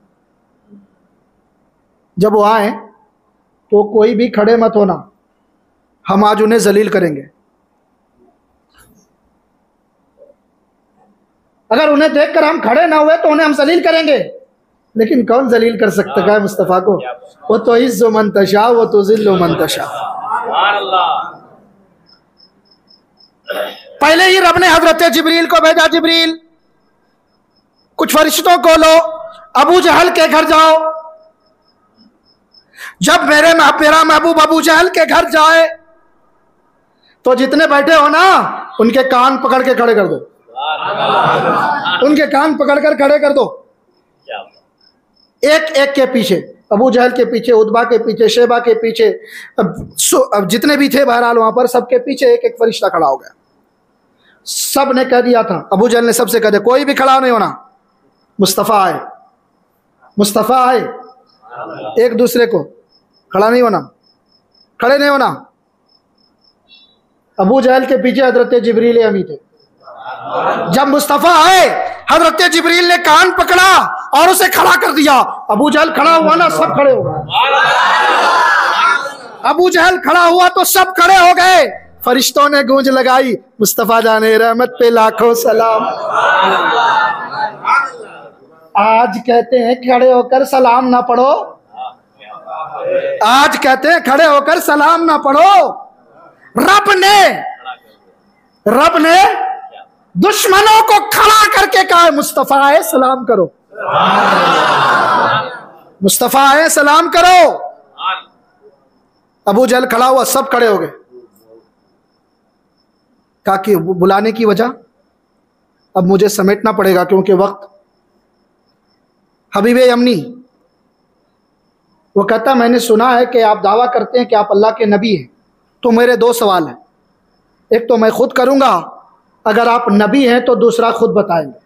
जब वो आए तो कोई भी खड़े मत होना, हम आज उन्हें जलील करेंगे। अगर उन्हें देखकर हम खड़े ना हुए तो उन्हें हम जलील करेंगे, लेकिन कौन जलील कर सकता है मुस्तफ़ा को? वो तो इज़्ज़ु मन तशा वो तो ज़िल्लु मन तशा। पहले ही रब ने हजरत जिब्रील को भेजा, जिब्रील कुछ फरिश्तों को लो, अबू जहल के घर जाओ। जब मेरा महबूब अबू जहल के घर जाए तो जितने बैठे हो ना उनके कान पकड़ के खड़े कर दो, उनके कान पकड़कर खड़े कर दो, एक एक के पीछे, अबू जहल के पीछे, उतबा के पीछे, शेबा के पीछे, अब जितने भी थे बहरहाल वहां पर, सबके पीछे एक एक फरिश्ता खड़ा हो गया। सब ने कह दिया था, अबू जहल ने सबसे कह दिया कोई भी खड़ा नहीं होना, मुस्तफ़ा आए, मुस्तफ़ा आए, एक दूसरे को खड़ा नहीं होना, खड़े नहीं होना। अबू जहल के पीछे हजरत जिब्रील अमी थे। जब मुस्तफ़ा आए हजरत जिब्रील ने कान पकड़ा और उसे खड़ा कर दिया। अबू जहल खड़ा हुआ ना, सब खड़े हो गए। अबू जहल खड़ा हुआ तो सब खड़े हो गए। फरिश्तों ने गूंज लगाई, मुस्तफ़ा जाने रहमत पे लाखों सलाम। आज कहते हैं खड़े होकर सलाम ना पढ़ो, आज कहते हैं खड़े होकर सलाम ना पढ़ो। रब ने दुश्मनों को खड़ा करके कहा मुस्तफ़ा आए सलाम करो, मुस्तफ़ा आए सलाम करो। अबू जहल खड़ा हुआ, सब खड़े हो गए। कहा कि बुलाने की वजह अब मुझे समेटना पड़ेगा क्योंकि वक्त। हबीब यमनी वो कहता मैंने सुना है कि आप दावा करते हैं कि आप अल्लाह के नबी हैं, तो मेरे दो सवाल हैं, एक तो मैं खुद करूंगा, अगर आप नबी हैं तो दूसरा खुद बताएंगे।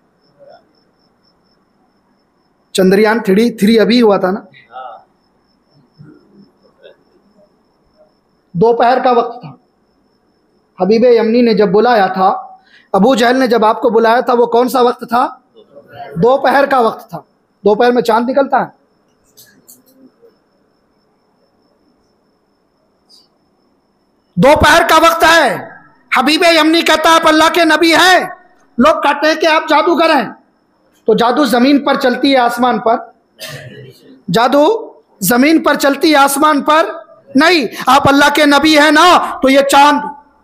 चंद्रयान 3 अभी हुआ था ना, दोपहर का वक्त था। हबीब यमनी ने जब बुलाया था, अबू जहल ने जब आपको बुलाया था, वो कौन सा वक्त था? दोपहर का वक्त था। दोपहर में चांद निकलता है। दोपहर का वक्त है। हबीब यमनी कहता है आप अल्लाह के नबी हैं। लोग कहते हैं कि आप जादूगर हैं। तो जादू जमीन पर चलती है, आसमान पर, जादू जमीन पर चलती है, आसमान पर नहीं। आप अल्लाह के नबी हैं ना, तो ये चांद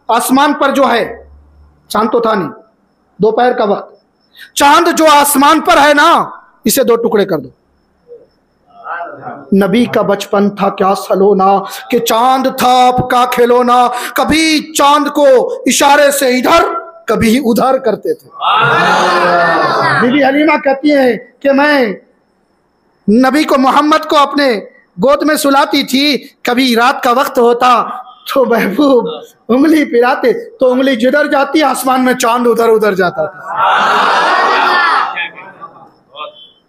आसमान पर जो है, चांद तो था नहीं, दोपहर का वक्त, चांद जो आसमान पर है ना, इसे दो टुकड़े कर दो। नबी का बचपन था क्या सलोना, कि चांद था आपका खिलौना। कभी चांद को इशारे से इधर, कभी उधर करते थे। बीबी हलीमा कहती है कि मैं नबी को, मोहम्मद को अपने गोद में सुलाती थी। कभी रात का वक्त होता तो महबूब उंगली पिराते, तो उंगली जिधर जाती आसमान में चांद उधर उधर जाता था।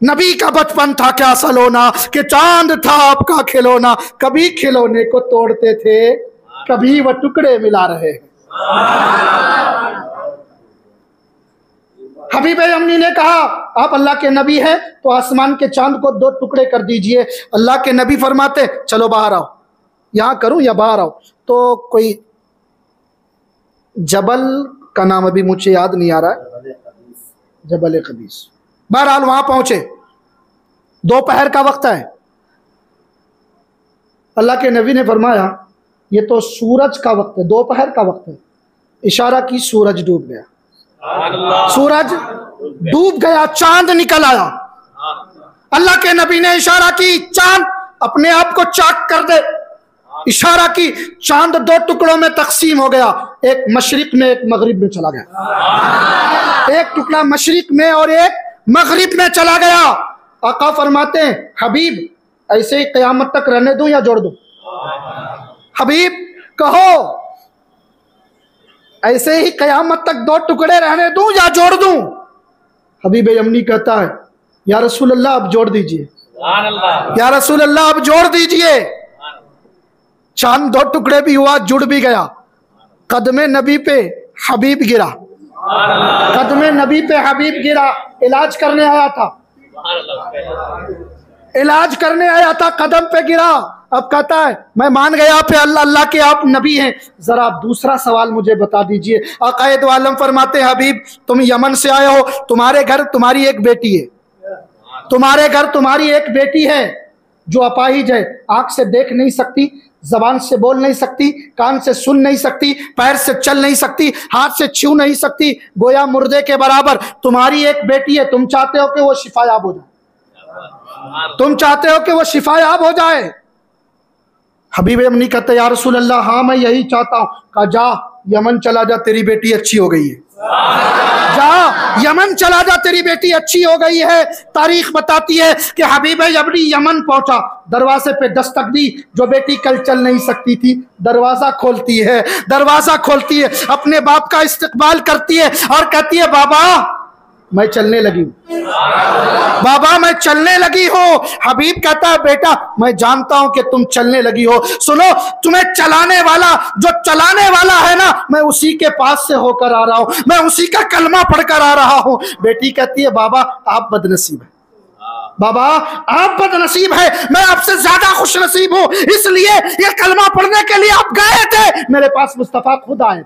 नबी का बचपन था क्या सलोना, कि चांद था आपका खिलौना। कभी खिलौने को तोड़ते थे, कभी वह टुकड़े मिला रहे। हबीब अम्मी ने कहा आप अल्लाह के नबी हैं तो आसमान के चांद को दो टुकड़े कर दीजिए। अल्लाह के नबी फरमाते चलो बाहर आओ, यहां करूं या बाहर आओ। तो कोई जबल का नाम अभी मुझे याद नहीं आ रहा है, जबल कबीस। बहरहाल वहां पहुंचे, दोपहर का वक्त है। अल्लाह के नबी ने फरमाया ये तो सूरज का वक्त है, दोपहर का वक्त है। इशारा की, सूरज डूब गया, सूरज डूब गया, चांद निकल आया। अल्लाह के नबी ने इशारा की, चांद अपने आप को चाक कर दे। इशारा की, चांद दो टुकड़ों में तकसीम हो गया, एक मशरिक में एक मगरिब में चला गया। एक टुकड़ा मशरिक में और एक मगरिब में चला गया। आका फरमाते हैं हबीब ऐसे ही क़यामत तक रहने दूं या जोड़ दूं? हबीब कहो ऐसे ही क़यामत तक दो टुकड़े रहने दूं या जोड़ दूं? हबीब यमनी कहता है या रसूल अल्लाह आप जोड़ दीजिए, या रसूल अल्लाह आप जोड़ दीजिए। चांद दो टुकड़े भी हुआ, जुड़ भी गया। कदमे नबी पे हबीब गिरा, कदमे नबी पे हबीब गिरा। इलाज करने आया था, इलाज करने आया था, कदम पे गिरा। अब कहता है मैं मान गया पे अल्लाह, अल्लाह के आप नबी हैं, जरा दूसरा सवाल मुझे बता दीजिए। आकायद आलम फरमाते हबीब तुम यमन से आए हो, तुम्हारे घर तुम्हारी एक बेटी है, तुम्हारे घर तुम्हारी एक बेटी है जो अपाहिज है, आंख से देख नहीं सकती, जबान से बोल नहीं सकती, कान से सुन नहीं सकती, पैर से चल नहीं सकती, हाथ से छू नहीं सकती, गोया मुर्दे के बराबर तुम्हारी एक बेटी है। तुम चाहते हो कि वो शिफायाब हो जाए, तुम चाहते हो कि वो शिफायाब हो जाए। हबीब अम्मी कहते या रसूल अल्लाह हाँ मैं यही चाहता हूँ। कहा जा यमन चला जा, तेरी बेटी अच्छी हो गई है। जा यमन चला जा, तेरी बेटी अच्छी हो गई है। तारीख बताती है कि हबीब अम्मी यमन पहुंचा, दरवाजे पे दस्तक दी। जो बेटी कल चल नहीं सकती थी दरवाजा खोलती है, दरवाजा खोलती है, अपने बाप का इस्तकबाल करती है और कहती है बाबा मैं चलने लगी हूं, बाबा मैं चलने लगी हूं। हबीब कहता है बेटा मैं जानता हूं कि तुम चलने लगी हो। सुनो तुम्हें चलाने वाला, जो चलाने वाला है ना, मैं उसी के पास से होकर आ रहा हूं, मैं उसी का कलमा पढ़कर आ रहा हूं। बेटी कहती है बाबा आप बदनसीब है, बाबा आप बदनसीब है, मैं आपसे ज्यादा खुश नसीब हूं, इसलिए ये कलमा पढ़ने के लिए आप गए थे, मेरे पास मुस्तफा खुद आए।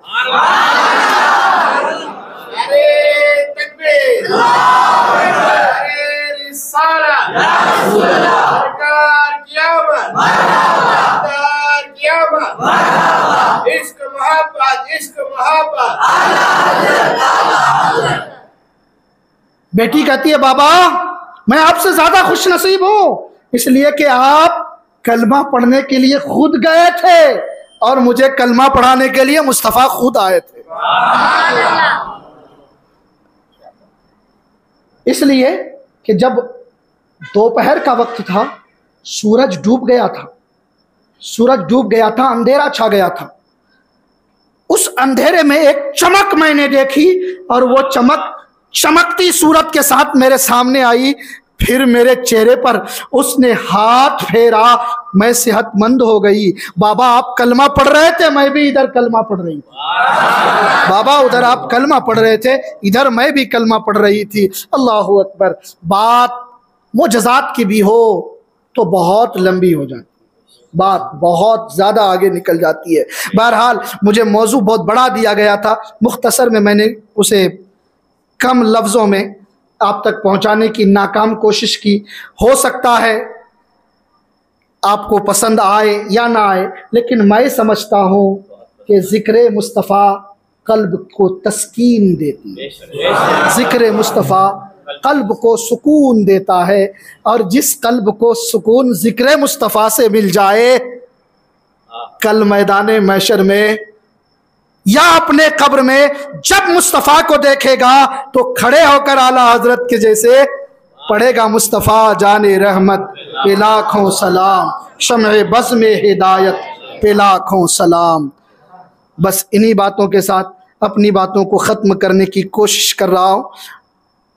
बेटी कहती है बाबा मैं आपसे ज्यादा खुश नसीब हूं, इसलिए कि आप कलमा पढ़ने के लिए खुद गए थे और मुझे कलमा पढ़ाने के लिए मुस्तफा खुद आए थे। इसलिए कि जब दोपहर का वक्त था, सूरज डूब गया था, सूरज डूब गया था, अंधेरा छा गया था। उस अंधेरे में एक चमक मैंने देखी और वो चमक चमकती सूरत के साथ मेरे सामने आई। फिर मेरे चेहरे पर उसने हाथ फेरा, मैं सेहतमंद हो गई। बाबा आप कलमा पढ़ रहे थे, मैं भी इधर कलमा पढ़ रही थी। बाबा उधर आप कलमा पढ़ रहे थे, इधर मैं भी कलमा पढ़ रही थी। अल्लाह अकबर। बात मुजज़ात की भी हो तो बहुत लंबी हो जाती, बात बहुत ज़्यादा आगे निकल जाती है। बहरहाल मुझे मौजू बहुत बड़ा दिया गया था, मुख्तसर में मैंने उसे कम लफ्ज़ों में आप तक पहुंचाने की नाकाम कोशिश की। हो सकता है आपको पसंद आए या ना आए, लेकिन मैं समझता हूँ कि ज़िक्र मुस्तफ़ा कल्ब को तस्कीन देती है, ज़िक्र मुस्तफ़ा कल्ब को सुकून देता है। और जिस कल्ब को सुकून ज़िक्र मुस्तफ़ा से मिल जाए, कल मैदान महशर में या अपने कब्र में जब मुस्तफ़ा को देखेगा तो खड़े होकर आला हजरत के जैसे पढ़ेगा, मुस्तफ़ा जाने रहमत पे लाखों सलाम, शम्ए बज़ में हिदायत पे लाखों सलाम। बस इन्हीं बातों के साथ अपनी बातों को ख़त्म करने की कोशिश कर रहा हूँ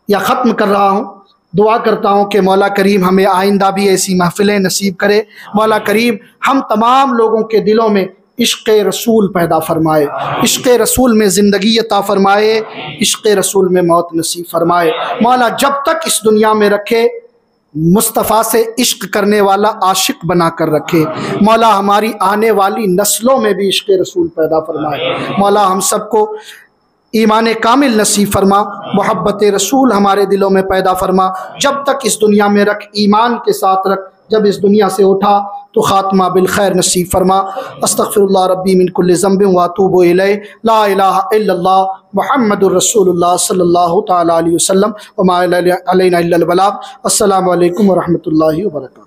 या ख़त्म कर रहा हूँ। दुआ करता हूँ कि मौला करीम हमें आइंदा भी ऐसी महफ़िलें नसीब करे। मौला करीम हम तमाम लोगों के दिलों में इश्क़ रसूल पैदा फरमाए, इश्क़ रसूल में ज़िंदगी अता फरमाए, इश्क़ रसूल में मौत नसीब फरमाए। मौला जब तक इस दुनिया में रखे मुस्तफ़ा से इश्क़ करने वाला आशिक बना कर रखे। मौला हमारी आने वाली नस्लों में भी इश्क़ रसूल पैदा फरमाए। मौला हम सबको ईमान कामिल नसीब फरमा, मोहब्बत रसूल हमारे दिलों में पैदा फरमा। जब तक इस दुनिया में रख, ईमान के साथ रख। जब इस दुनिया से उठा तो ख़ात्मा बिल खैर नसीब फरमा। अस्तग़फ़िरुल्लाह रब्बी मिन कुल्लि ज़ंबिन व अतूबु इलैहि, ला इलाहा इल्लल्लाह मुहम्मदुर रसूलुल्लाह सल्लल्लाहु तआला अलैहि वसल्लम व मा अलैना इल्लल बलाग। अस्सलामु अलैकुम व रहमतुल्लाहि व बरकातुहू।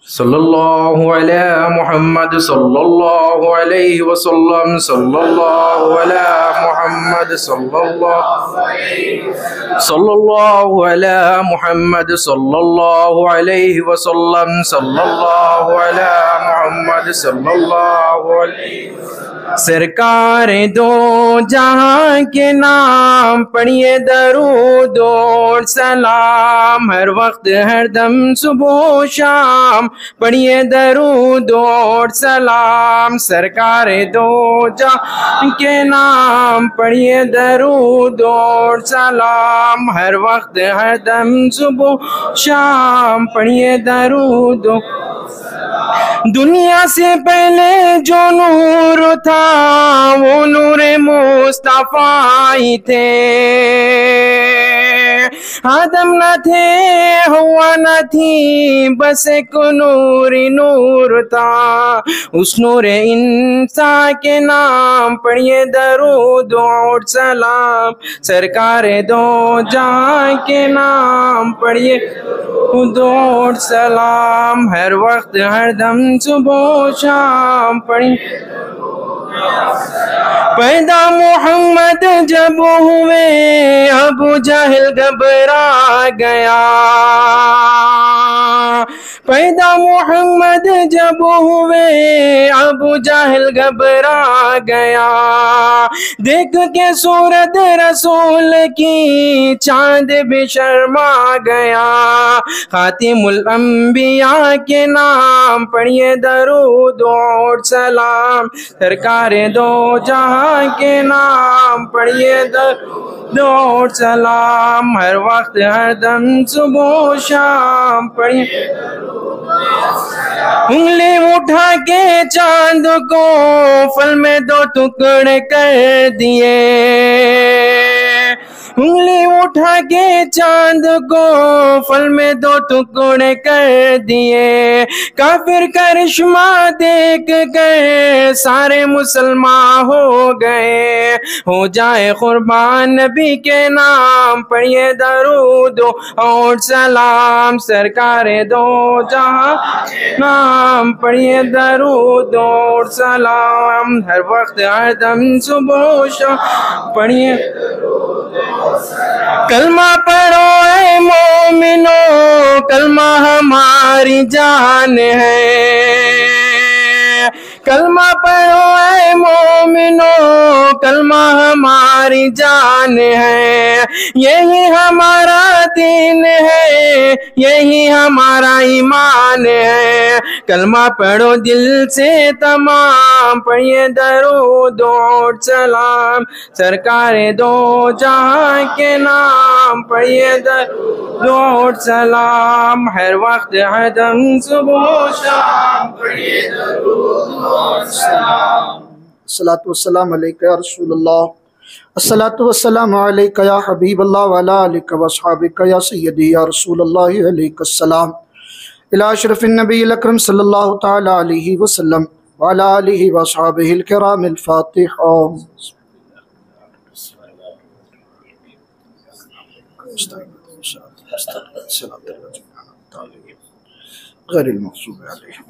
सल्लल्लाहु अलैहि मुहम्मद सल्लल्लाहु अलैहि वसल्लम, सल्लल्लाहु अलैहि मुहम्मद सल्लल्लाहु अलैहि मुहम्मद सल्लल्लाहु अलैहि वसल्लम, सल्लल्लाहु अलैहि मुहम्मद सल्लल्लाहु अलैहि। सरकार दो जहां के नाम पढ़िए दरूद और सलाम, हर वक्त हर दम सुबह शाम पढ़िए दरूद और सलाम। सरकार दो जहां के नाम पढ़िए दरूद और सलाम, हर वक्त हर दम सुबह शाम पढ़िए दरूद। दुनिया से पहले जो नूर था वो नूर मुस्तफा ही थे, आदम न थे हवा न थी, बस एक नूर नूर था। उस नूर इंसान के नाम पढ़िए दरूद और सलाम। सरकार दो जहां के नाम पढ़िए दरूद और सलाम, हर वक्त हर दम सुबह शाम पढ़िए। पैदा मोहम्मद जब हुए अबू जहल घबरा गया, पैदा मोहम्मद जब हुए अबू जहल घबरा गया। देख के सूरत रसूल की चांद भी शर्मा गया। खातिमुल अंबिया के नाम पढ़िए दरूद और सलाम। सरकार दो जहां के नाम पढ़िए दरूद और सलाम, हर वक्त हर दम सुबह शाम पढ़िए। उंगली उठा के चांद को फल में दो टुकड़े कर दिए, उंगली उठा के चांद को फल में दो टुकड़े कर दिए। काफिर करिश्मा देख कर सारे मुसलमान हो गए। हो जाए कुर्बान नबी के नाम पढ़िए दरूद और सलाम। सरकार दो जहां नाम पढ़िए दरूद और सलाम, हर वक्त हर दम सुबह शाम पढ़िए। कलमा पढ़ो ऐ मोमिनो, कलमा हमारी जान है। कलमा पढ़ो ऐ मोमिनो, कलमा हमारी जान है। यही हमारा दीन है, यही हमारा ईमान है। कलमा पढ़ो दिल से तमाम नाम पढ़िए दरूद और सलाम, सरकार दो जहां के नाम पढ़िए दरूद और सलाम, हर वक्त हदम सुबह शाम पढ़िए दरूद और सलाम। अस्सलातु वस्सलाम अलैका या रसूलल्लाह, अस्सलातु वस्सलाम अलैका या हबीबल्लाह व अला आलिका व अस्हाबिका या सय्यदी या रसूलल्लाह अलैकुस्सलाम। इला अशरफिन नबील अकरम सल्लल्लाहु तआला अलैहि वसल्लम व अला आलिहि व अस्हाबिहिल किरामिल फातिहा। गैरिल मग़ज़ूबि अलैहिम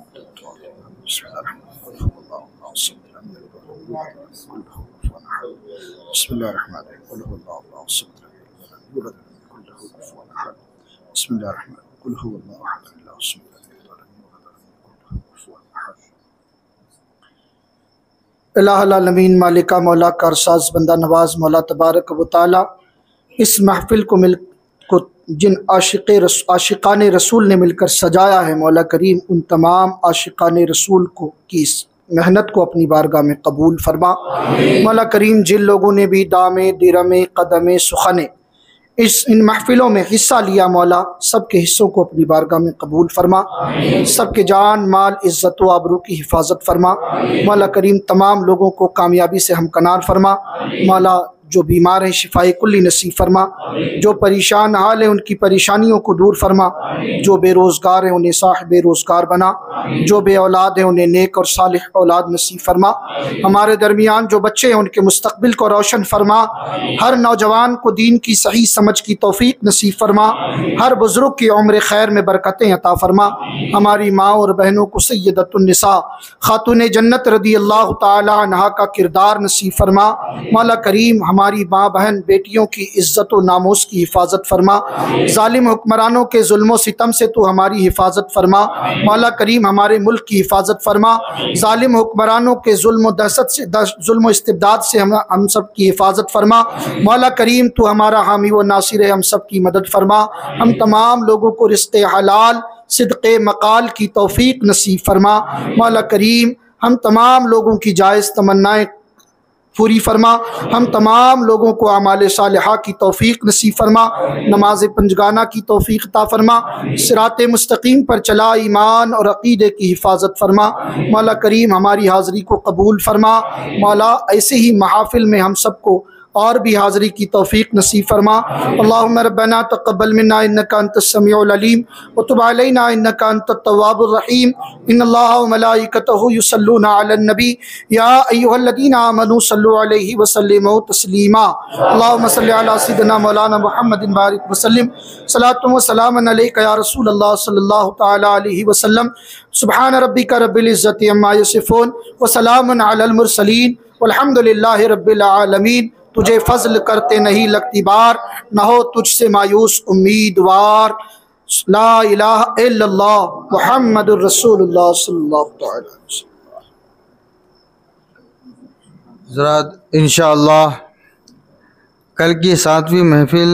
इलाहुल आलमीन मालिका मौला कारसाज बंदा नवाज मौला तबारक व तआला इस महफिल को जिन आशिकान रसूल ने मिलकर सजाया है, मौला करीम उन तमाम आशिकान रसूल को की इस मेहनत को अपनी बारगाह में कबूल फरमा। मौला करीम जिन लोगों ने भी दामे दिरमे कदमे सुखने इन महफिलों में हिस्सा लिया, मौला सबके हिस्सों को अपनी बारगाह में कबूल फरमा, सबके जान माल इज़्ज़त व आबरू की हिफाजत फरमा। मौला करीम तमाम लोगों को कामयाबी से हमकनार फरमा। मौला जो बीमार हैं शिफाए कुल्ली नसीब फरमा, जो परेशान हाल हैं उनकी परेशानियों को दूर फरमा, जो बेरोज़गार हैं उन्हें साहिब रोज़गार बना, जो बे औलाद हैं उन्हें नेक और सालिह औलाद नसीब फरमा। हमारे दरमियान जो बच्चे हैं उनके मुस्तकबिल को रोशन फरमा। हर नौजवान को दीन की सही समझ की तौफीक नसीब फरमा। हर बुजुर्ग की उम्र खैर में बरकतें अता फरमा। हमारी माँ और बहनों को सय्यदतुन निसा खातून जन्नत रदी अल्लाह तआला अन्हा का किरदार नसीब फरमा। मौला करीम हमारी माँ बहन बेटियों की इज्जत व नामूस की हिफाजत फरमा। जालिम हुक्मरानों के जुल्म सितम से तू हमारी हिफाजत फरमा। मौला करीम हमारे मुल्क की हिफाजत फरमा। जालिम हुक्मरानों के जुल्म दहशत से जुल्म इस्तिबदाद से हम सब की हिफाजत फरमा। मौला करीम तू हमारा हामी व नासिर है, हम सब की मदद फरमा। हम तमाम लोगों को रिज़्क़े हलाल सिद्क़े मकाल की तौफीक नसीब फरमा। मौला करीम हम तमाम लोगों की जायज़ तमन्नाएँ पूरी फरमा। हम तमाम लोगों को अमाल सालिहा की तौफीक नसीब फरमा। नमाज पंजगाना की तौफीक अता फरमा। सिराते मुस्तकीम पर चला ईमान और अक़ीदे की हिफाजत फरमा। मौला करीम हमारी हाज़री को कबूल फरमा। मौला ऐसे ही महाफिल में हम सबको और भी हाज़री की तौफीक नसीब फरमा। अल्लाहुम्मा रब्बना तक़ब्बल मिन्ना इन्नका अंतस समीउल अलीम व तुब अलैना इन्नका अंतत तव्वाबुर रहीम। इन्नल्लाहा व मलाइकतहु युसल्लूना अलन नबी या अय्युहल्लज़ीना आमनू सल्लु अलैहि व सल्लिमू तस्लीमा। अल्लाहुम्मा सल्लि अला सय्यिदिना मौलाना मुहम्मदिन बारिक व सल्लिम। सलातु व सलामुन अलैका या रसूलल्लाह सल्लल्लाहु तआला अलैहि व सल्लम। सुब्हान रब्बिका रब्बिल इज़्ज़ति अम्मा यसिफून व सलामुन अलल मुरसलीन वल्हम्दुलिल्लाहि रब्बिल आलमीन। तुझे फजल करते नहीं लगती बार, न हो तुझसे मायूस उम्मीदवार। ला इलाहा इल्लल्लाह मुहम्मदुर रसूलुल्लाह सल्लल्लाहु अलैहि वसल्लम। ज़रा इंशाअल्लाह कल की 7वीं महफिल